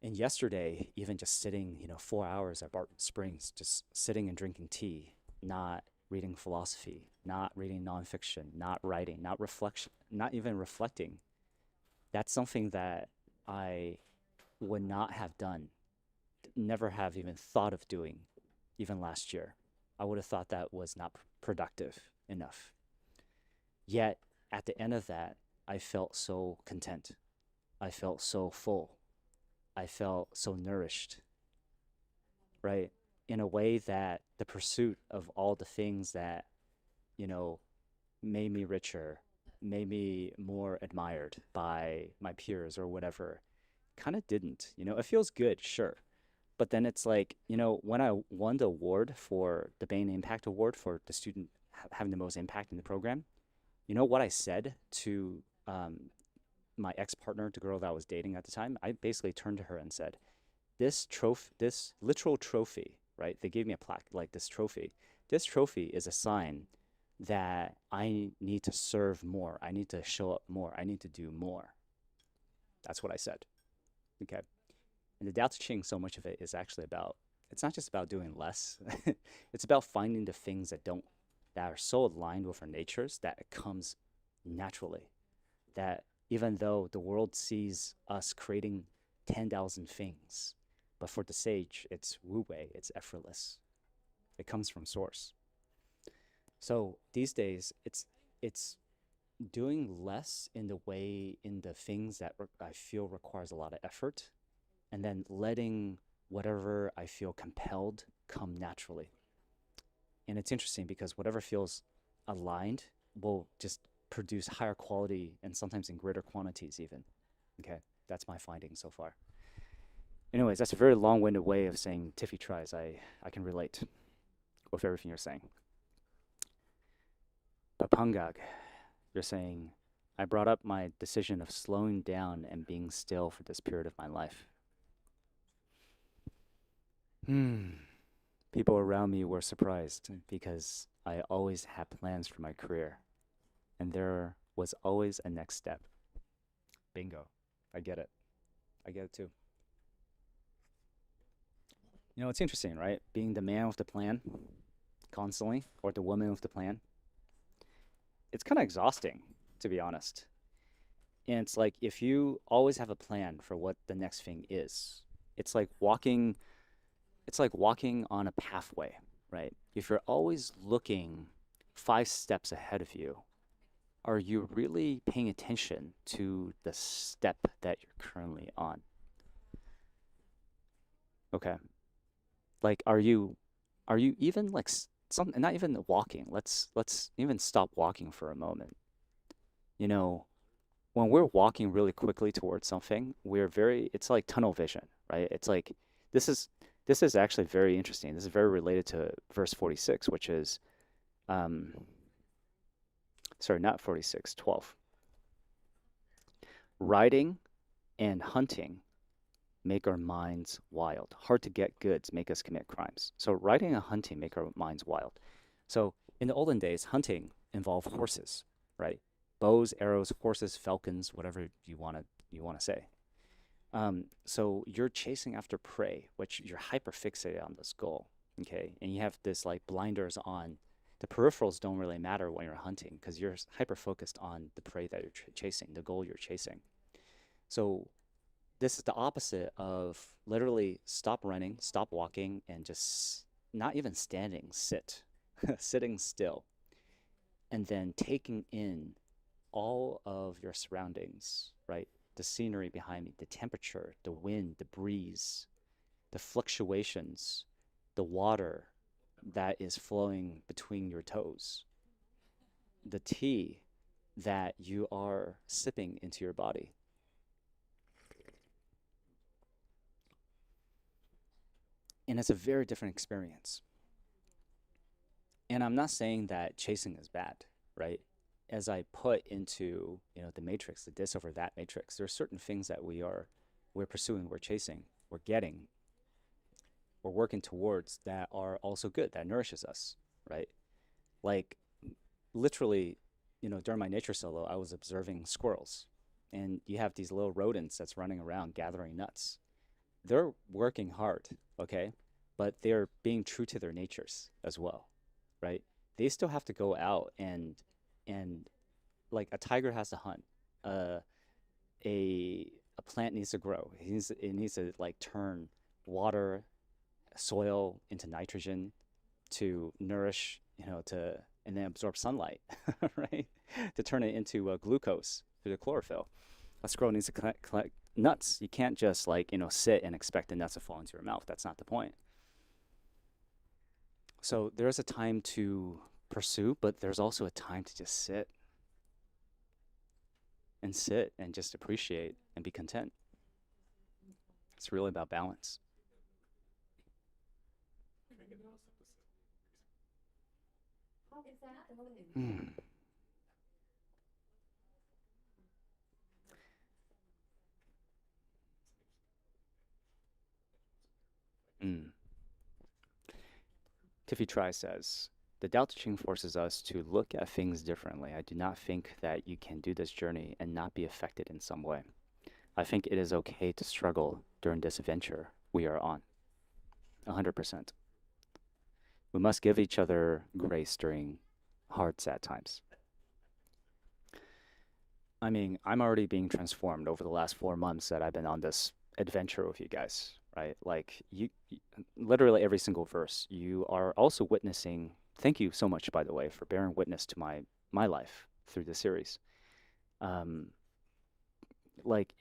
And yesterday, even just sitting, 4 hours at Barton Springs, just sitting and drinking tea, not reading philosophy, not reading nonfiction, not writing, not reflection, not even reflecting. That's something that I would not have done, never have even thought of doing, even last year. I would have thought that was not productive enough. Yet, at the end of that, I felt so content. I felt so full. I felt so nourished, right? In a way that the pursuit of all the things that, you know, made me richer, made me more admired by my peers or whatever, kind of didn't. You know, it feels good, sure. But then it's like, you know, when I won the award for the Bain Impact Award for the student having the most impact in the program, you know what I said to my ex-partner, the girl that I was dating at the time? I basically turned to her and said, this literal trophy, right? They gave me a plaque like this trophy. This trophy is a sign that I need to serve more. I need to show up more. I need to do more. That's what I said. Okay. And the Tao Te Ching, so much of it is actually about, it's not just about doing less. It's about finding the things that are so aligned with our natures that it comes naturally. That even though the world sees us creating 10,000 things, but for the sage, it's wu wei, it's effortless. It comes from source. So these days, it's doing less in the things that I feel requires a lot of effort, and then letting whatever I feel compelled come naturally. And it's interesting because whatever feels aligned will just produce higher quality and sometimes in greater quantities even. Okay, that's my finding so far. Anyways, that's a very long-winded way of saying Tiffy tries. I can relate with everything you're saying. Papangag, you're saying, I brought up my decision of slowing down and being still for this period of my life. People around me were surprised because I always had plans for my career, and there was always a next step. Bingo. I get it. I get it too. You know, it's interesting, right? Being the man with the plan constantly, or the woman with the plan, it's kind of exhausting, to be honest. And it's like if you always have a plan for what the next thing is, it's like walking it's like walking on a pathway, right? If you're always looking 5 steps ahead of you, are you really paying attention to the step that you're currently on? Okay. Like are you even like some not even walking. Let's even stop walking for a moment. You know, when we're walking really quickly towards something, it's like tunnel vision, right? It's like this is this is actually very interesting. This is very related to verse 46, which is um sorry, not 46, 12. Riding and hunting make our minds wild. Hard to get goods make us commit crimes. So riding and hunting make our minds wild. So in the olden days, hunting involved horses, right? Bows, arrows, horses, falcons, whatever you want to say. So you're chasing after prey, which you're hyper fixated on this goal, okay? And you have this like blinders on. The peripherals don't really matter when you're hunting because you're hyper focused on the prey that you're chasing, the goal you're chasing. So this is the opposite of literally stop running, stop walking, and just not even standing, sit, sitting still, and then taking in all of your surroundings, right? The scenery behind me, the temperature, the wind, the breeze, the fluctuations, the water that is flowing between your toes, the tea that you are sipping into your body. And it's a very different experience. And I'm not saying that chasing is bad, right? As I put into, the matrix, the this over that matrix, there are certain things that we're pursuing, we're chasing, we're getting, we're working towards that are also good, that nourishes us, right? Like literally, during my nature solo, I was observing squirrels. And you have these little rodents that's running around gathering nuts. They're working hard, okay? But they're being true to their natures as well, right? They still have to go out and like a tiger has to hunt. Uh, a plant needs to grow. It needs to like turn water, soil into nitrogen to nourish, to and then absorb sunlight, right? To turn it into glucose through the chlorophyll. A squirrel needs to collect nuts. You can't just like sit and expect the nuts to fall into your mouth. That's not the point. So there's a time to pursue, but there's also a time to just sit and just appreciate and be content. It's really about balance. Hmm. Mm. Tiffy Try says, the Tao Te Ching forces us to look at things differently. I do not think that you can do this journey and not be affected in some way. I think it is okay to struggle during this adventure we are on. 100%. We must give each other grace during hard, sad times. I mean, I'm already being transformed over the last 4 months that I've been on this adventure with you guys, right? Like literally every single verse, you are also witnessing. Thank you so much, by the way, for bearing witness to my life through the series. Um, like,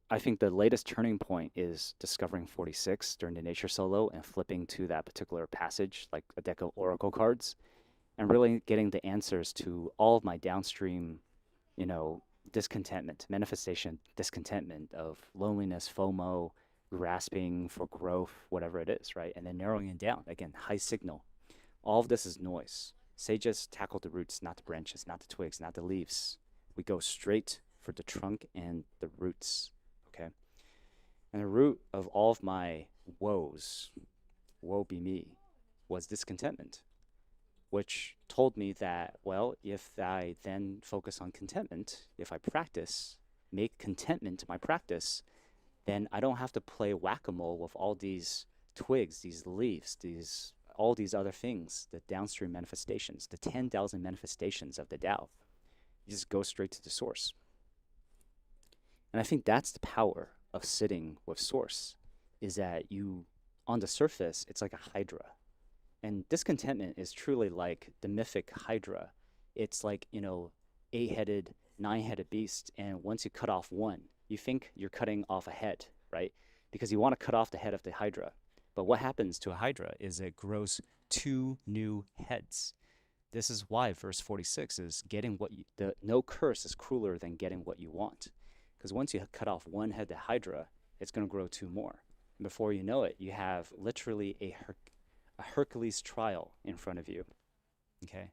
I think the latest turning point is discovering 46 during the nature solo and flipping to that particular passage, like a deck of oracle cards, and really getting the answers to all of my downstream, you know, discontentment, manifestation, discontentment of loneliness, FOMO, grasping for growth, whatever it is, right? And then narrowing it down. Again, high signal. All of this is noise. Sages tackle the roots, not the branches, not the twigs, not the leaves. We go straight for the trunk and the roots, okay? And the root of all of my woes, woe be me, was discontentment, which told me that, well, if I then focus on contentment, if I practice, make contentment my practice, then I don't have to play whack-a-mole with all these twigs, these leaves, all these other things, the downstream manifestations, the 10,000 manifestations of the Tao. You just go straight to the source. And I think that's the power of sitting with source, is that you, on the surface, it's like a hydra. And discontentment is truly like the mythic hydra. It's like, 8-headed, 9-headed beast. And once you cut off one, you think you're cutting off a head, right? Because you want to cut off the head of the hydra. But what happens to a hydra is it grows 2 new heads. This is why verse 46 is getting no curse is crueler than getting what you want. Because once you cut off one head, the hydra, it's going to grow 2 more. And before you know it, you have literally a Hercules trial in front of you. Okay.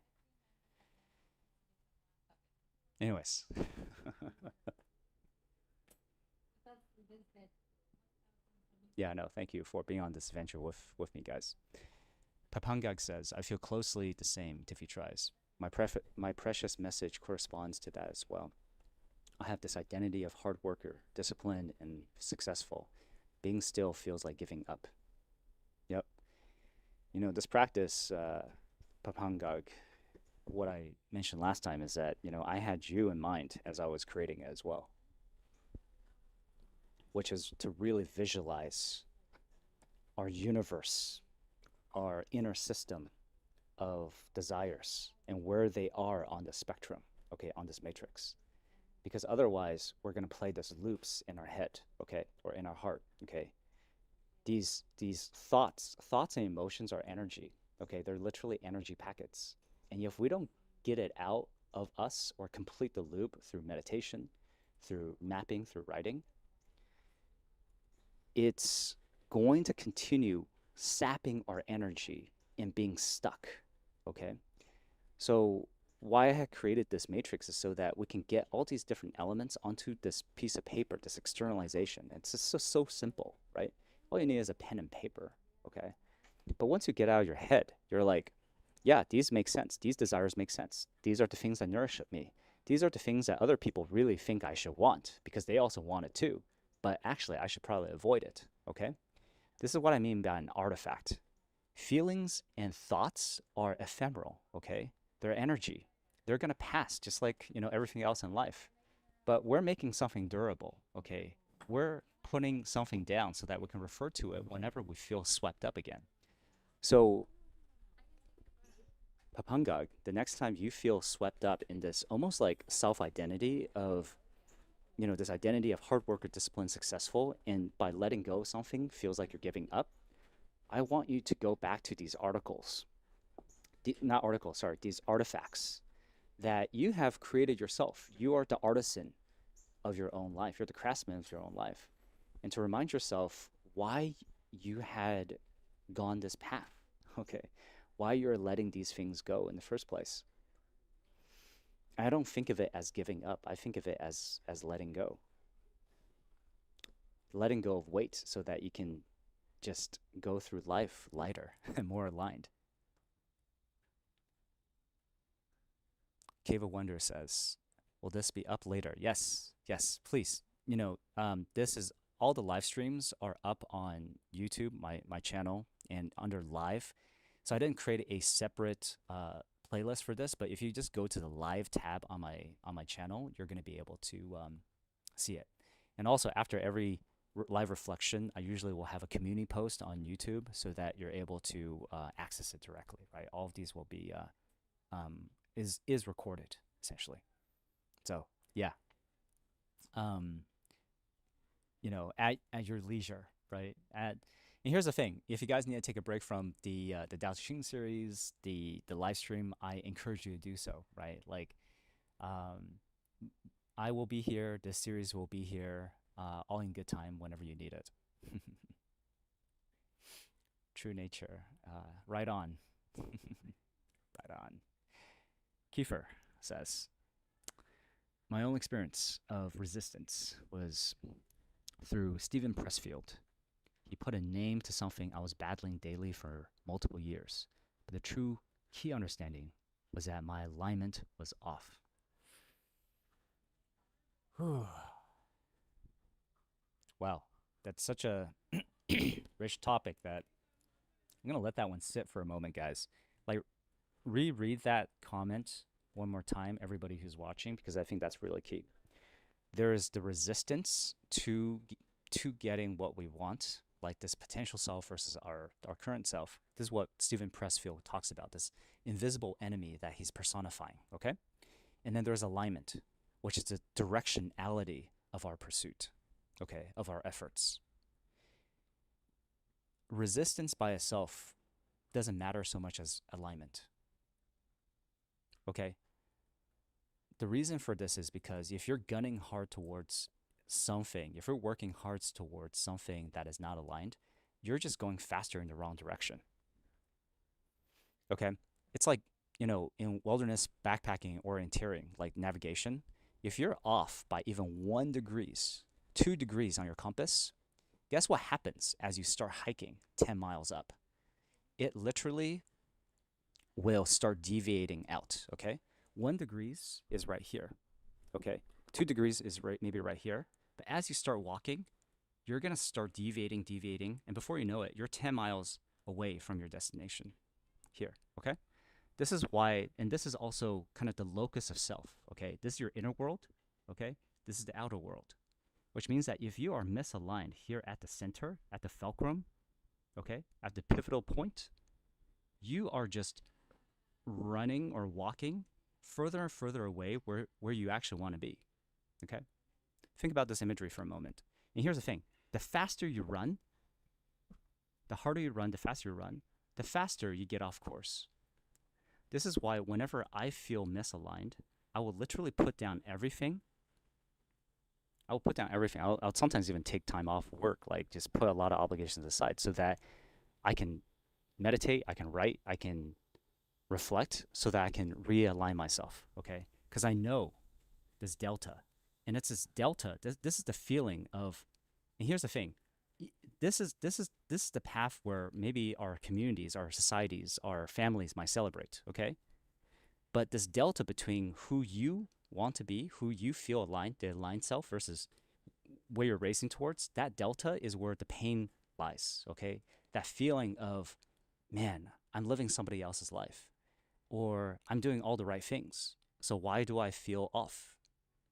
Anyways. Yeah, no, thank you for being on this adventure with me, guys. Papangag says, I feel closely the same, Tiffy tries. My precious message corresponds to that as well. I have this identity of hard worker, disciplined, and successful. Being still feels like giving up. Yep. This practice, Papangag, what I mentioned last time is that, I had you in mind as I was creating it as well, which is to really visualize our universe, our inner system of desires and where they are on the spectrum, okay, on this matrix. Because otherwise, we're going to play these loops in our head, okay, or in our heart, okay. These thoughts and emotions are energy, okay? They're literally energy packets. And if we don't get it out of us or complete the loop through meditation, through mapping, through writing, it's going to continue sapping our energy and being stuck, okay? So why I had created this matrix is so that we can get all these different elements onto this piece of paper, this externalization. It's just so simple, right? All you need is a pen and paper, okay? But once you get out of your head, you're like, yeah, these make sense. These desires make sense. These are the things that nourish me. These are the things that other people really think I should want because they also want it too. But actually, I should probably avoid it, okay? This is what I mean by an artifact. Feelings and thoughts are ephemeral, okay? They're energy. They're going to pass just like, everything else in life. But we're making something durable, okay? We're putting something down so that we can refer to it whenever we feel swept up again. So, Papangag, the next time you feel swept up in this almost like self-identity of, this identity of hard worker, disciplined, successful, and by letting go of something feels like you're giving up, I want you to go back to these articles. These artifacts that you have created yourself. You are the artisan of your own life. You're the craftsman of your own life. And to remind yourself why you had gone this path, okay? Why you're letting these things go in the first place. I don't think of it as giving up. I think of it as letting go. Letting go of weight so that you can just go through life lighter and more aligned. Cave of Wonder says, will this be up later? Yes, yes, please. This is all the live streams are up on YouTube, my channel, and under live. So I didn't create a separate playlist for this, but if you just go to the live tab on my channel, you're going to be able to see it. And also after every live reflection, I usually will have a community post on YouTube so that you're able to access it directly, right? All of these will be is recorded essentially. So yeah, at your leisure, right? And here's the thing: if you guys need to take a break from the Tao Te Ching series, the live stream, I encourage you to do so, right? Like, I will be here. This series will be here, all in good time whenever you need it. True nature, right on, right on. Kiefer says, my own experience of resistance was through Stephen Pressfield. He put a name to something I was battling daily for multiple years. But the true key understanding was that my alignment was off. Wow, that's such a rich topic that I'm going to let that one sit for a moment, guys. Like, reread that comment one more time, everybody who's watching, because I think that's really key. There is the resistance to getting what we want, like this potential self versus our current self. This is what Stephen Pressfield talks about, this invisible enemy that he's personifying, okay? And then there's alignment, which is the directionality of our pursuit, okay, of our efforts. Resistance by itself doesn't matter so much as alignment. Okay? The reason for this is because if you're gunning hard towards something, if you're working hard towards something that is not aligned, you're just going faster in the wrong direction. Okay? It's like, in wilderness backpacking, orienteering, like navigation, if you're off by even 1 degree, 2 degrees on your compass, guess what happens as you start hiking 10 miles up? It literally will start deviating out, okay? 1 degree is right here, okay? 2 degrees is maybe right here. But as you start walking, you're going to start deviating, and before you know it, you're 10 miles away from your destination here, okay? This is why, and this is also kind of the locus of self, okay? This is your inner world, okay? This is the outer world, which means that if you are misaligned here at the center, at the fulcrum, okay, at the pivotal point, you are just running or walking further and further away where you actually want to be, okay? Think about this imagery for a moment. And here's the thing. The faster you run, the harder you run, the faster you run, the faster you get off course. This is why whenever I feel misaligned, I will literally put down everything. I'll sometimes even take time off work, like just put a lot of obligations aside so that I can meditate, I can write, I can reflect so that I can realign myself, okay? Because I know this delta. And it's this delta, this is the feeling of, and here's the thing, this is the path where maybe our communities, our societies, our families might celebrate, okay? But this delta between who you want to be, who you feel aligned, the aligned self versus where you're racing towards, that delta is where the pain lies, okay? That feeling of, man, I'm living somebody else's life, or I'm doing all the right things, so why do I feel off,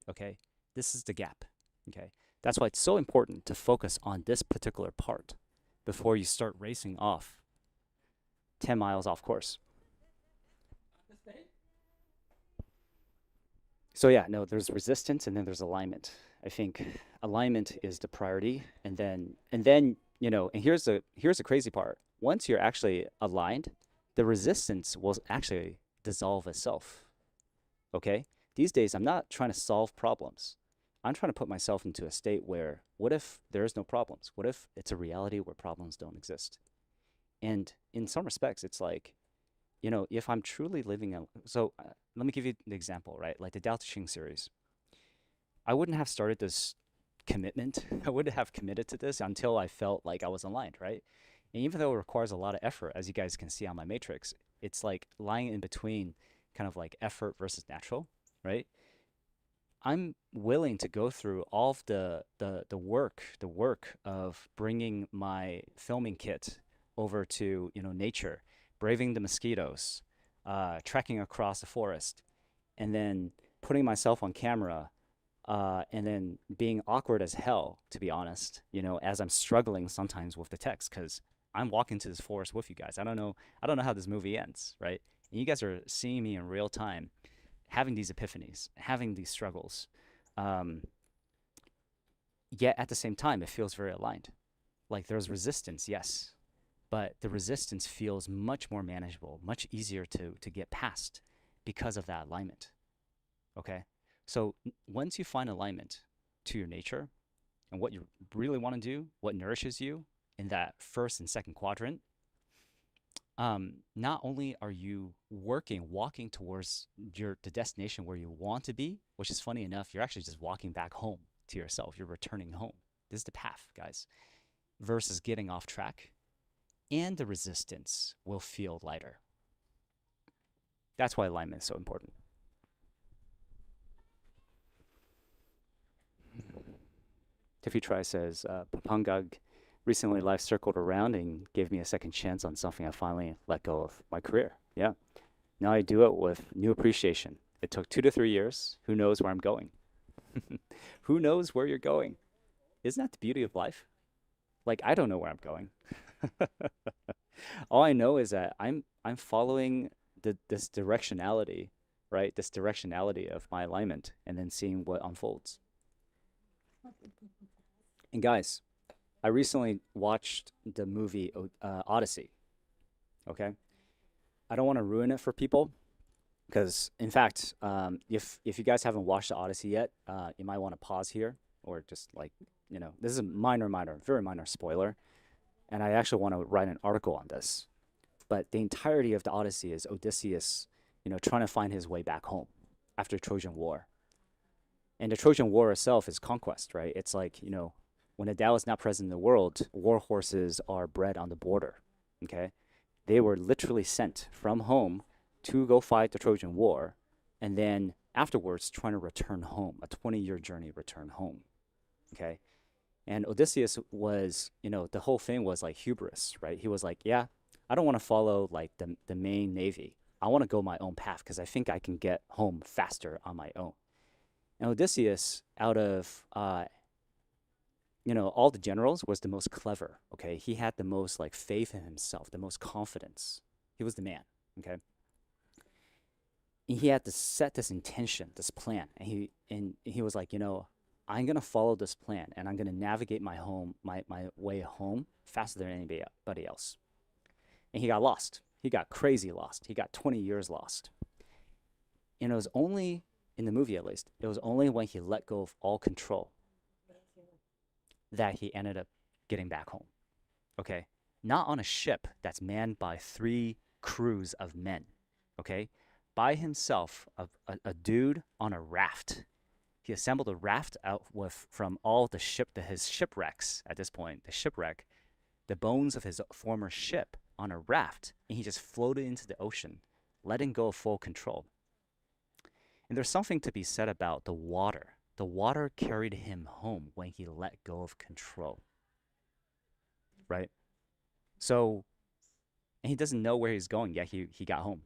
okay? This is the gap, okay? That's why it's so important to focus on this particular part before you start racing off 10 miles off course. So yeah, no, there's resistance and then there's alignment. I think alignment is the priority, and then and here's the crazy part. Once you're actually aligned, the resistance will actually dissolve itself. Okay? These days I'm not trying to solve problems. I'm trying to put myself into a state where, what if there is no problems? What if it's a reality where problems don't exist? And in some respects, it's like, if I'm truly living a, so let me give you an example, right? Like the Tao Te Ching series. I wouldn't have started this commitment. I wouldn't have committed to this until I felt like I was aligned, right? And even though it requires a lot of effort, as you guys can see on my matrix, it's like lying in between kind of like effort versus natural, right? I'm willing to go through all of the work of bringing my filming kit over to nature, braving the mosquitoes, trekking across the forest, and then putting myself on camera, and then being awkward as hell, to be honest. As I'm struggling sometimes with the text because I'm walking to this forest with you guys. I don't know how this movie ends, right? And you guys are seeing me in real time having these epiphanies, having these struggles. Um, Yet at the same time, it feels very aligned. Like there's resistance, yes, but the resistance feels much more manageable, much easier to get past because of that alignment. Okay, so once you find alignment to your nature and what you really want to do, what nourishes you in that first and second quadrant, not only are you walking towards the destination where you want to be, which is funny enough, you're actually just walking back home to yourself. You're returning home. This is the path, guys, versus getting off track. And the resistance will feel lighter. That's why alignment is so important. Tiffy Try says, Papangag recently life circled around and gave me a second chance on something I finally let go of my career. Yeah. Now I do it with new appreciation. It took 2 to 3 years. Who knows where I'm going? Who knows where you're going? Isn't that the beauty of life? Like, I don't know where I'm going. All I know is that I'm following this directionality, right? This directionality of my alignment and then seeing what unfolds. And guys, I recently watched the movie Odyssey. Okay, I don't want to ruin it for people because, in fact, if you guys haven't watched the Odyssey yet, you might want to pause here or just like this is a very minor spoiler, and I actually want to write an article on this. But the entirety of the Odyssey is Odysseus, trying to find his way back home after Trojan War. And the Trojan War itself is conquest, right? It's like, when the Tao is not present in the world, war horses are bred on the border. Okay, they were literally sent from home to go fight the Trojan War, and then afterwards trying to return home, a 20-year journey return home. Okay, and Odysseus was, the whole thing was like hubris, right? He was like, yeah, I don't want to follow like the main navy. I want to go my own path because I think I can get home faster on my own. And Odysseus, out of all the generals, was the most clever. Okay, he had the most like faith in himself, the most confidence. He was the man. Okay, and he had to set this intention, this plan, and he was like, I'm gonna follow this plan, and I'm gonna navigate my way home faster than anybody else. And he got lost. He got crazy lost. He got 20 years lost. And it was only in the movie, at least, it was only when he let go of all control that he ended up getting back home. Okay, not on a ship that's manned by 3 crews of men. Okay, by himself, a dude on a raft. He assembled a raft out from all his shipwrecks at this point, the bones of his former ship on a raft, and he just floated into the ocean, letting go of full control. And there's something to be said about the water. The water carried him home when he let go of control. Right? So, and he doesn't know where he's going, yet he got home.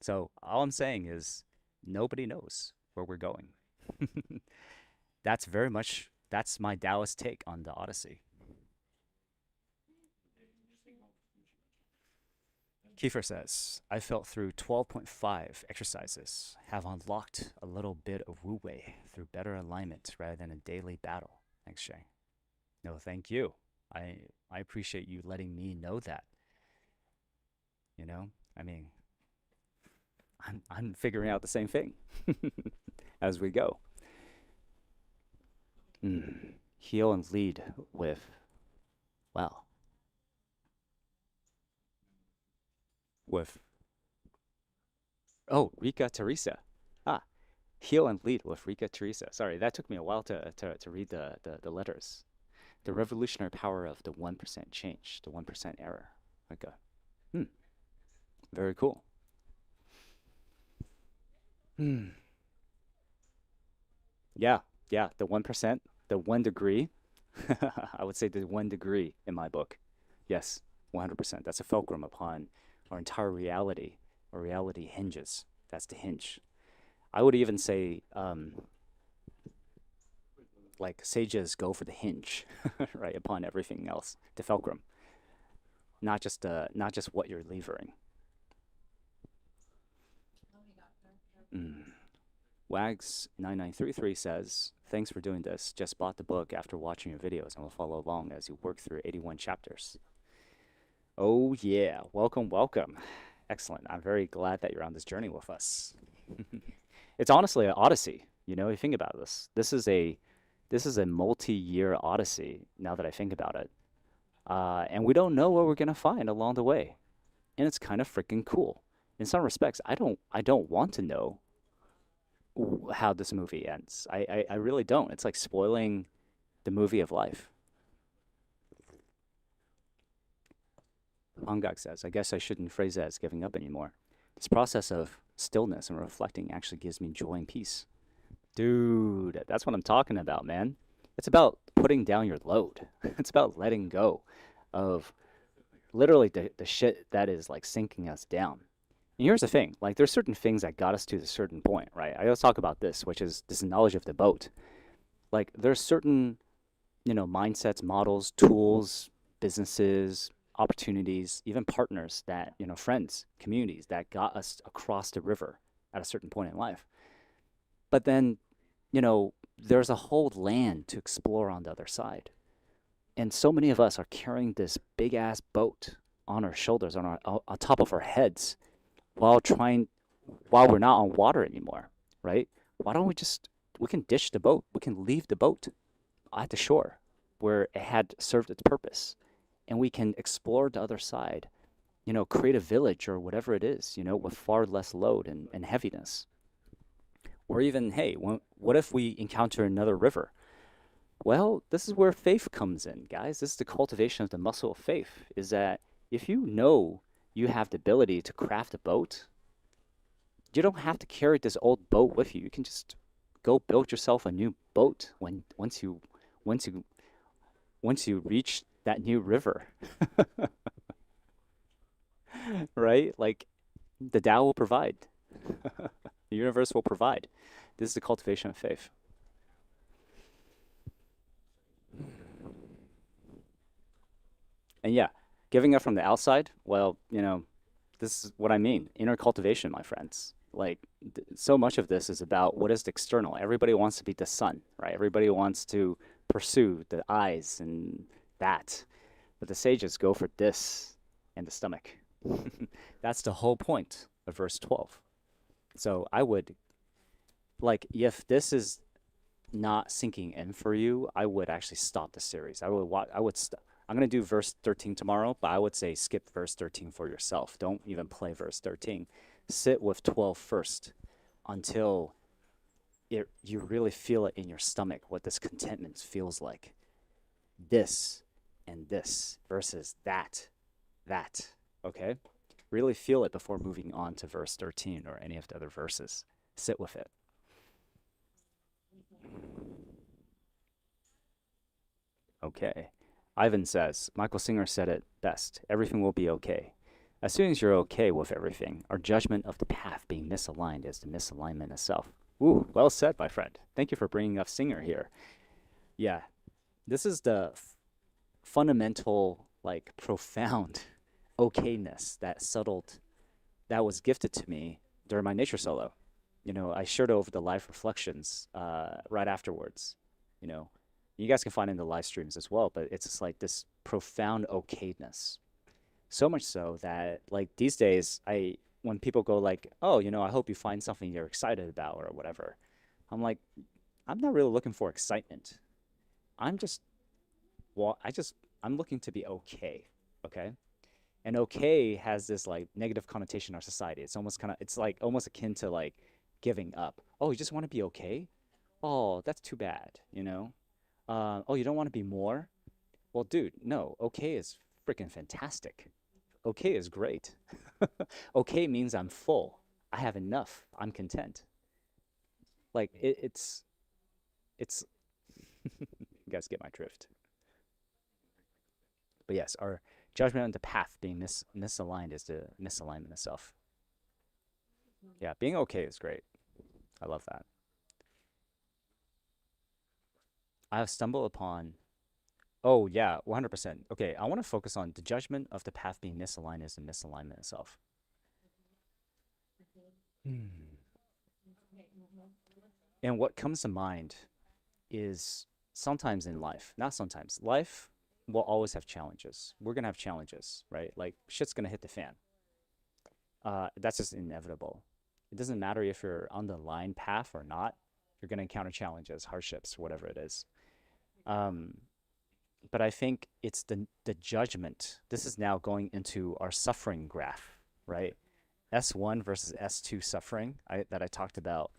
So all I'm saying is nobody knows where we're going. That's my Taoist take on the Odyssey. Kiefer says, I felt through 12.5 exercises, have unlocked a little bit of Wu Wei through better alignment rather than a daily battle. Thanks, Ching. No, thank you. I appreciate you letting me know that. I mean, I'm figuring out the same thing as we go. Heal and lead with, well, with, oh, Rika Teresa. Ah, heal and lead with Rika Teresa. Sorry, that took me a while to read the letters. The revolutionary power of the 1% change, the 1% error. Okay. Hmm. Very cool. Hmm. Yeah. Yeah. The 1%, the 1 degree. I would say the 1 degree in my book. Yes. 100%. That's a fulcrum upon our entire reality. Our reality hinges. That's the hinge. I would even say, like sages go for the hinge, right, upon everything else. The fulcrum, not just what you're levering. Mm. Wags9933 says, "Thanks for doing this. Just bought the book after watching your videos and will follow along as you work through 81 chapters." Oh yeah, welcome, welcome. Excellent. I'm very glad that you're on this journey with us. It's honestly an odyssey. You know, you think about this. This is a multi-year odyssey. Now that I think about it, and we don't know what we're gonna find along the way, and it's kind of freaking cool. In some respects, I don't want to know how this movie ends. I really don't. It's like spoiling the movie of life. Hongak says, "I guess I shouldn't phrase it as giving up anymore. This process of stillness and reflecting actually gives me joy and peace." Dude, that's what I'm talking about, man. It's about putting down your load. It's about letting go of literally the shit that is like sinking us down. And here's the thing, like there's certain things that got us to a certain point, right? I always talk about this, which is this knowledge of the boat. Like there's certain, mindsets, models, tools, businesses, opportunities, even partners that, friends, communities that got us across the river at a certain point in life. But then, there's a whole land to explore on the other side. And so many of us are carrying this big ass boat on our shoulders, on top of our heads, while trying, while we're not on water anymore, right? Why don't we can ditch the boat, we can leave the boat at the shore where it had served its purpose, and we can explore the other side, create a village or whatever it is, with far less load and heaviness. Or even, hey, what if we encounter another river? Well, this is where faith comes in, guys. This is the cultivation of the muscle of faith, is that if you know you have the ability to craft a boat, you don't have to carry this old boat with you. You can just go build yourself a new boat once you once you reach that new river, right? Like the Tao will provide. The universe will provide. This is the cultivation of faith. And yeah, giving up from the outside, well, this is what I mean. Inner cultivation, my friends. Like, so much of this is about what is the external. Everybody wants to be the sun, right? Everybody wants to pursue the eyes and that. But the sages go for this and the stomach. That's the whole point of verse 12. So I would, like, if this is not sinking in for you, I would actually stop the series. I'm going to do verse 13 tomorrow, but I would say skip verse 13 for yourself. Don't even play verse 13. Sit with 12 first until you really feel it in your stomach, what this contentment feels like. This and this versus that. Okay? Really feel it before moving on to verse 13 or any of the other verses. Sit with it. Okay. Ivan says, Michael Singer said it best. Everything will be okay. As soon as you're okay with everything, our judgment of the path being misaligned is the misalignment itself. Ooh, well said, my friend. Thank you for bringing up Singer here. Yeah, this is the fundamental, like, profound okayness that was gifted to me during my nature solo. I shared over the live reflections right afterwards. You know, you guys can find it in the live streams as well, but it's just like this profound okayness. So much so that like these days, when people go like, "Oh, I hope you find something you're excited about or whatever," I'm like, I'm not really looking for excitement. I'm just, well, I'm looking to be okay. Okay. And okay has this like negative connotation in our society. It's almost kind of, it's like almost akin to like giving up. Oh, you just want to be okay? Oh, that's too bad, you know? Oh, you don't want to be more? Well, dude, no, okay is freaking fantastic. Okay is great. Okay means I'm full. I have enough. I'm content. Like it's you guys get my drift. But yes, our judgment on the path being misaligned is the misalignment itself. Yeah, being okay is great. I love that. I have stumbled upon. Oh yeah, 100%. Okay, I want to focus on the judgment of the path being misaligned is the misalignment itself. Hmm. And what comes to mind is sometimes in life, not sometimes, life will always have challenges. We're going to have challenges, right? Like shit's going to hit the fan. That's just inevitable. It doesn't matter if you're on the line path or not, you're going to encounter challenges, hardships, whatever it is. Um, but I think it's the judgment. This is now going into our suffering graph, right? S1 versus S2 suffering that I talked about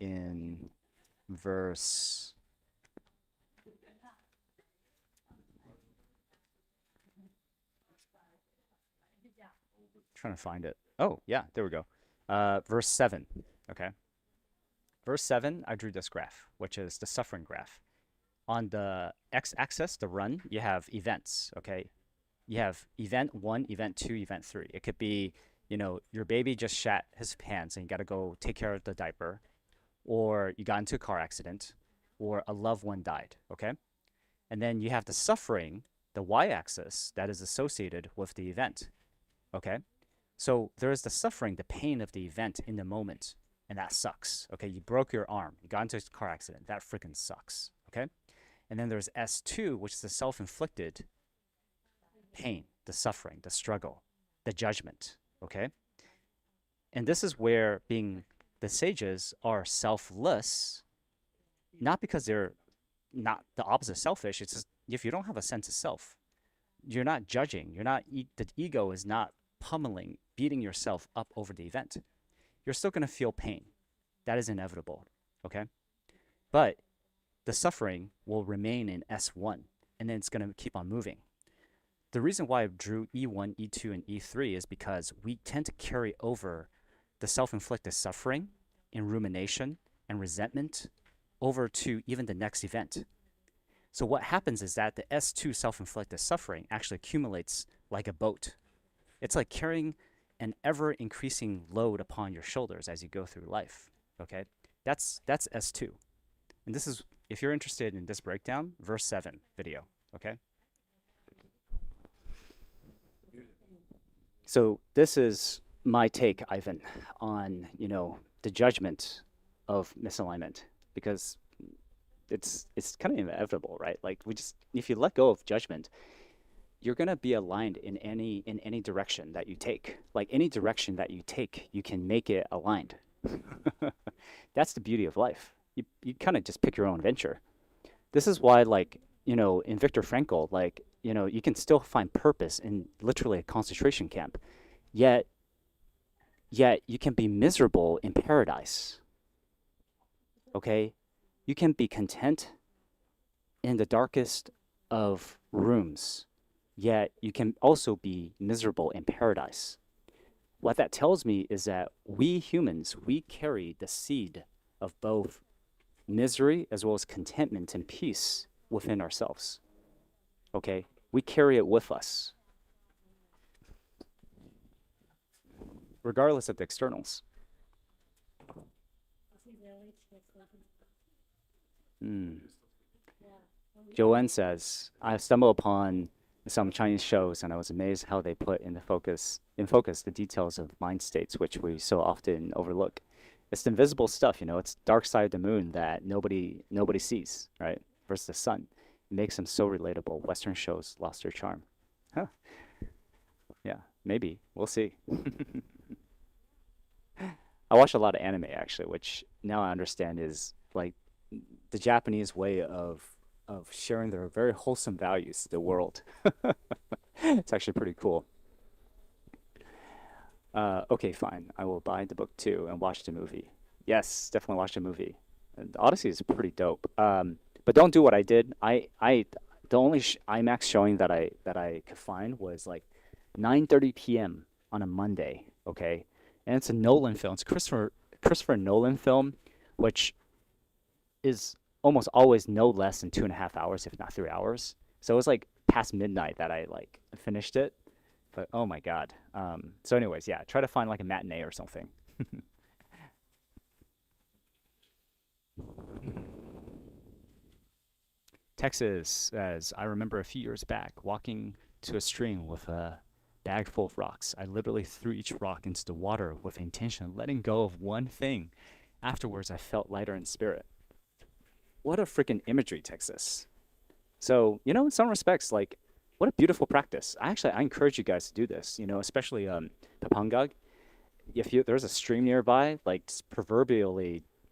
in verse. Trying to find it. Oh, yeah, there we go. Verse 7. Okay. Verse 7, I drew this graph, which is the suffering graph. On the x-axis, the run, you have events, okay? You have event 1, event 2, event 3. It could be, your baby just shat his pants and you got to go take care of the diaper, or you got into a car accident, or a loved one died, okay? And then you have the suffering, the y-axis, that is associated with the event, okay? So there is the suffering, the pain of the event in the moment, and that sucks. Okay, you broke your arm, you got into a car accident, that freaking sucks. Okay, and then there's S2, which is the self-inflicted pain, the suffering, the struggle, the judgment. Okay, and this is where being the sages are selfless, not because they're not the opposite of selfish. It's just if you don't have a sense of self, you're not judging. You're not the ego is not pummeling, beating yourself up over the event. You're still going to feel pain. That is inevitable. Okay? But the suffering will remain in S1 and then it's going to keep on moving. The reason why I drew E1, E2, and E3 is because we tend to carry over the self inflicted suffering and rumination and resentment over to even the next event. So, what happens is that the S2 self inflicted suffering actually accumulates like a boat. It's like carrying an ever increasing load upon your shoulders as you go through life. Okay, that's S2, and this is if you're interested in this breakdown, verse 7 video. Okay, so this is my take, Ivan, on the judgment of misalignment because it's kind of inevitable, right? Like we just if you let go of judgment, you're going to be aligned in any direction that you take. Like any direction that you take, you can make it aligned. That's the beauty of life. You kind of just pick your own adventure. This is why like, in Viktor Frankl, like, you can still find purpose in literally a concentration camp. Yet yet you can be miserable in paradise. Okay? You can be content in the darkest of rooms, yet you can also be miserable in paradise. What that tells me is that we humans, we carry the seed of both misery as well as contentment and peace within ourselves. Okay? We carry it with us, regardless of the externals. Mm. Joanne says, I've stumbled upon some Chinese shows and I was amazed how they put in focus the details of mind states which we so often overlook. It's the invisible stuff, it's dark side of the moon that nobody sees, right? Versus the sun. It makes them so relatable. Western shows lost their charm. Huh. Yeah, maybe. We'll see. I watch a lot of anime actually, which now I understand is like the Japanese way of sharing their very wholesome values to the world. It's actually pretty cool. Okay, fine. I will buy the book too and watch the movie. Yes, definitely watch the movie. And the Odyssey is pretty dope. But don't do what I did. The only IMAX showing that I could find was like 9:30 p.m. on a Monday. Okay, and it's a Nolan film. It's a Christopher Nolan film, which is almost always no less than 2.5 hours, if not 3 hours. So it was like past midnight that I like finished it. But oh my God. So anyways, yeah, try to find like a matinee or something. Texas says, I remember a few years back walking to a stream with a bag full of rocks. I literally threw each rock into the water with the intention of letting go of one thing. Afterwards, I felt lighter in spirit. What a freaking imagery, Texas. So, in some respects, like, what a beautiful practice. I encourage you guys to do this, especially Papangag. If there's a stream nearby, like, just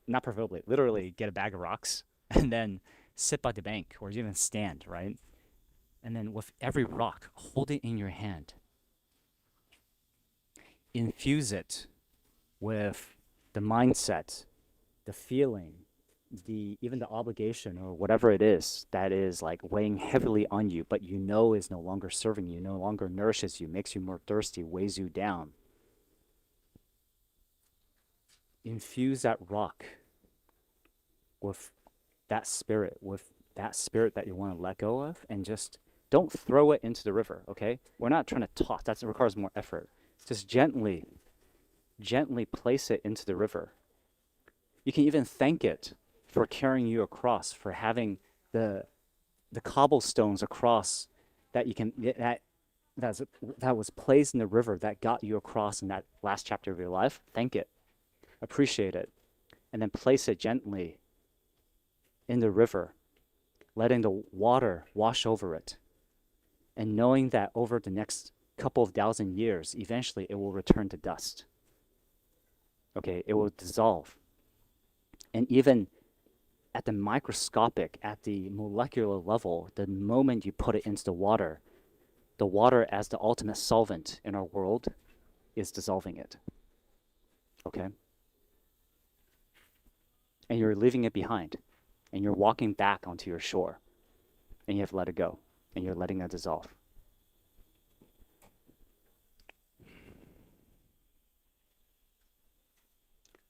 not proverbially, literally get a bag of rocks and then sit by the bank or even stand, right? And then with every rock, hold it in your hand. Infuse it with the mindset, the feeling, even the obligation or whatever it is that is like weighing heavily on you, but is no longer serving you, no longer nourishes you, makes you more thirsty, weighs you down. Infuse that rock with with that spirit that you want to let go of, and just don't throw it into the river, okay? We're not trying to toss, that requires more effort. Just gently place it into the river. You can even thank it for carrying you across, for having the cobblestones across that you can that was placed in the river that got you across in that last chapter of your life. Thank it, appreciate it, and then place it gently in the river, letting the water wash over it, and knowing that over the next couple of thousand years, eventually it will return to dust. Okay, it will dissolve. And even at the microscopic, at the molecular level, the moment you put it into the water as the ultimate solvent in our world is dissolving it. Okay? And you're leaving it behind. And you're walking back onto your shore. And you have to let it go. And you're letting it dissolve.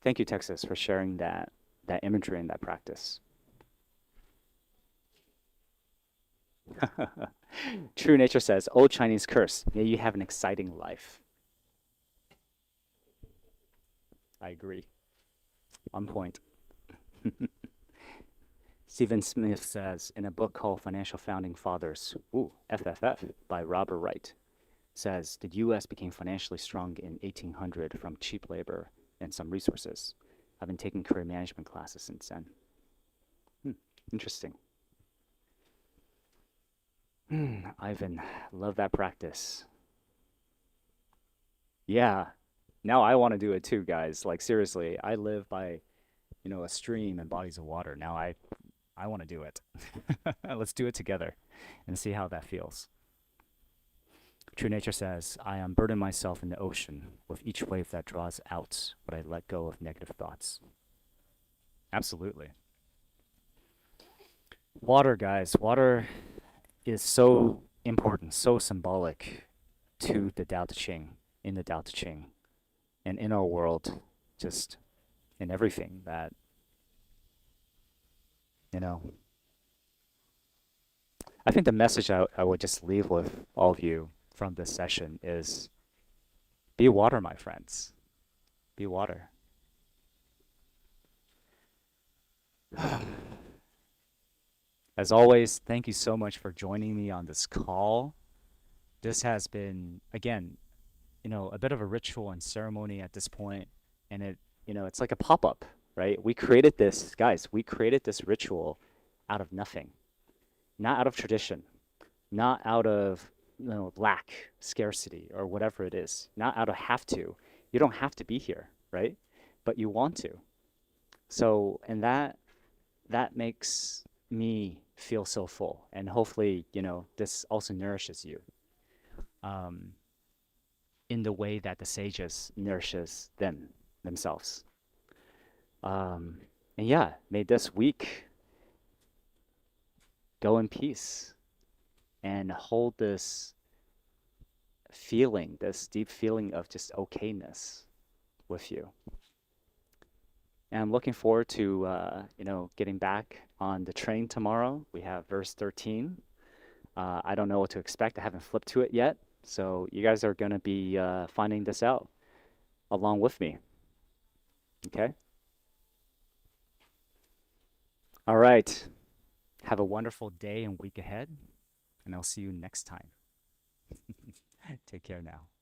Thank you, Texas, for sharing that imagery and that practice. True Nature says, old Chinese curse, may you have an exciting life. I agree. On point. Stephen Smith says, in a book called Financial Founding Fathers, FFF, by Robert Wright, says, the U.S. became financially strong in 1800 from cheap labor and some resources. I've been taking career management classes since then. Interesting. Ivan, love that practice. Yeah, now I want to do it too, guys. Like seriously, I live by, a stream and bodies of water. Now I want to do it. Let's do it together and see how that feels. True Nature says, I unburden myself in the ocean with each wave that draws out what I let go of negative thoughts. Absolutely. Water, guys. Water is so important, so symbolic to the Tao Te Ching, in the Tao Te Ching, and in our world, just in everything that, I think the message I would just leave with all of you from this session is be water, my friends. Be water. As always, thank you so much for joining me on this call. This has been, again, a bit of a ritual and ceremony at this point, and it's like a pop-up, right? We created this, guys, ritual out of nothing, not out of tradition, not out of, lack, scarcity, or whatever it is, not out of have to. You don't have to be here, right? But you want to. So, and that that makes me feel so full. And hopefully, this also nourishes you um, in the way that the sages nourishes themselves. Um, and yeah, may this week go in peace and hold this feeling, this deep feeling of just okayness with you. And I'm looking forward to getting back on the train tomorrow. We have verse 13. I don't know what to expect. I haven't flipped to it yet. So you guys are going to be finding this out along with me. Okay? All right. Have a wonderful day and week ahead, and I'll see you next time. Take care now.